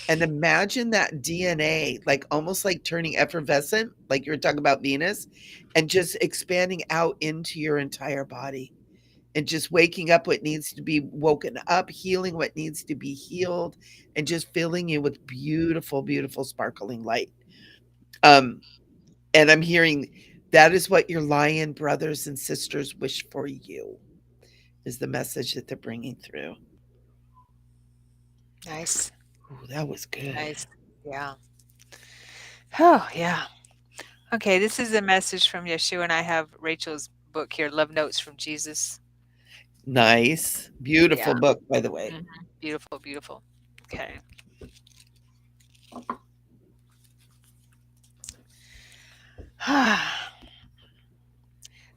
and imagine that DNA like almost like turning effervescent, like you were talking about Venus, and just expanding out into your entire body, and just waking up what needs to be woken up, healing what needs to be healed, and just filling you with beautiful, beautiful, sparkling light. Um, and I'm hearing that is what your lion brothers and sisters wish for you, is the message that they're bringing through. Nice. Ooh, that was good. Nice. Yeah. Oh, yeah. Okay, this is a message from Yeshua, and I have Rachel's book here, Love Notes from Jesus. Nice. Beautiful Yeah. book, by the way. Hmm. Beautiful, beautiful. Okay.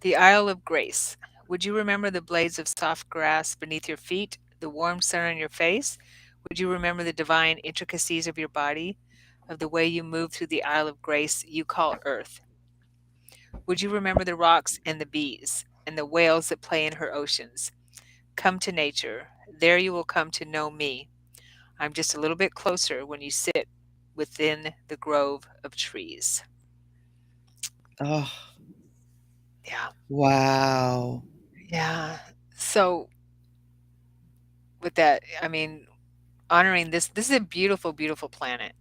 The Isle of Grace. Would you remember the blades of soft grass beneath your feet, the warm sun on your face? Would you remember the divine intricacies of your body, of the way you move through the Isle of Grace you call Earth? Would you remember the rocks and the bees, and the whales that play in her oceans? Come to nature. There you will come to know me. I'm just a little bit closer when you sit within the grove of trees. Oh, Yeah. wow. Yeah. So with that, I mean, honoring this is a beautiful, beautiful planet.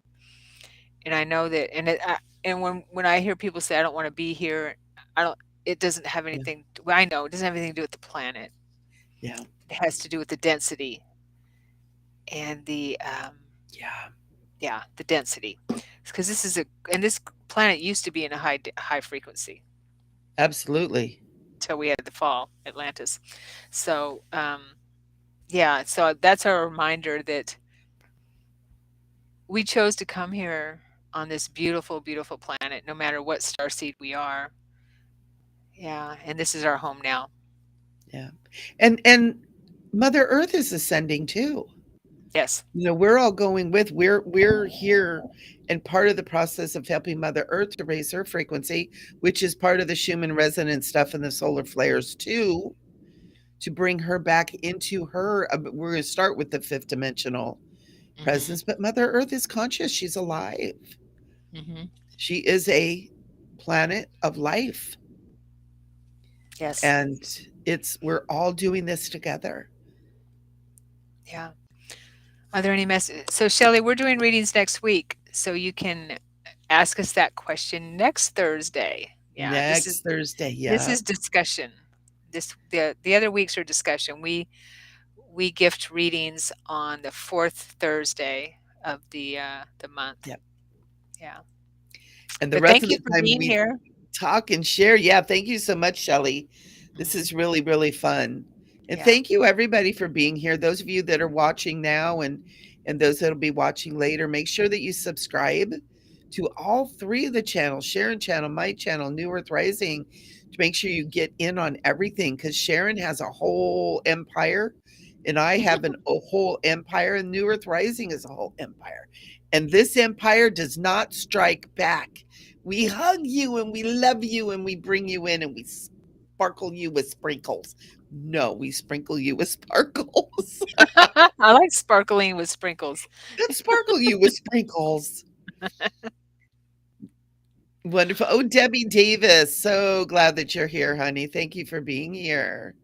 And I know that, and when I hear people say I don't want to be here, I don't. It doesn't have Yeah, anything. Well, I know it doesn't have anything to do with the planet. yeah, It has to do with the density and the yeah, yeah, the density. Because this is a and this planet used to be in a high frequency absolutely. until we had the fall, Atlantis. So yeah, so that's our reminder that we chose to come here on this beautiful, beautiful planet, no matter what star seed we are. Yeah, and this is our home now. Yeah. And Mother Earth is ascending too. Yes. We're all going with we're here and part of the process of helping Mother Earth to raise her frequency, which is part of the Schumann resonance stuff and the solar flares too, to bring her back into her. We're going to start with the fifth dimensional Mhm. presence, but Mother Earth is conscious. She's alive. Mhm. She is a planet of life, Yes. and we're all doing this together. Yeah. Are there any messages? So, Shelley, we're doing readings next week, so you can ask us that question next Thursday. Yeah, Next Thursday, this yeah. is discussion. The other weeks are discussion. We gift readings on the fourth Thursday of the month. Yep. Yeah. And the But rest thank of you the for time being we here. talk and share. Yeah, thank you so much, Shelley. This Mhm. is really, really fun. And Yeah. thank you everybody for being here. Those of you that are watching now and those that'll be watching later, make sure that you subscribe to all three of the channels, Sharon channel, my channel, New Earth Rising, to make sure you get in on everything because Sharon has a whole empire and I have a whole empire and New Earth Rising is a whole empire. And this empire does not strike back. We hug you and we love you and we bring you in and we sparkle you with sprinkles. No, we sprinkle you with sparkles. I like sparkling with sprinkles. Let's sparkle you with sprinkles. Wonderful. Oh, Debbie Davis. So glad that you're here, honey. Thank you for being here.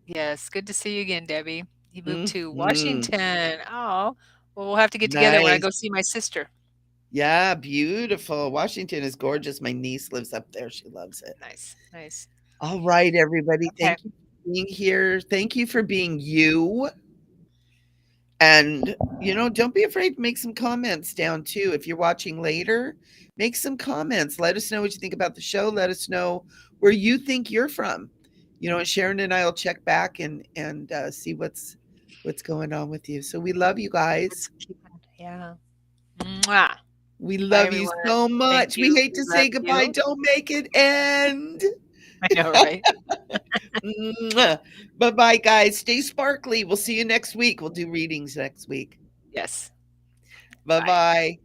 Yes, good to see you again, Debbie. You moved to Mhm. Washington. Oh, well, we'll have to get together when I go Nice. see my sister. Yeah, beautiful. Washington is gorgeous. My niece lives up there. She loves it. Nice, nice. All right, everybody. Okay. Thank you for being here. Thank you for being you. And, don't be afraid to make some comments down too. If you're watching later, make some comments. Let us know what you think about the show. Let us know where you think you're from. And Sharon and I will check back and see what's going on with you. So we love you guys. Let's keep it. Yeah. Mwah. We Bye, love you everyone. so Thank much. We you. hate We to love say goodbye. you. Don't make it end. I know, right? Bye bye, guys. Stay sparkly. We'll see you next week. We'll do readings next week. Yes. Bye Bye. bye.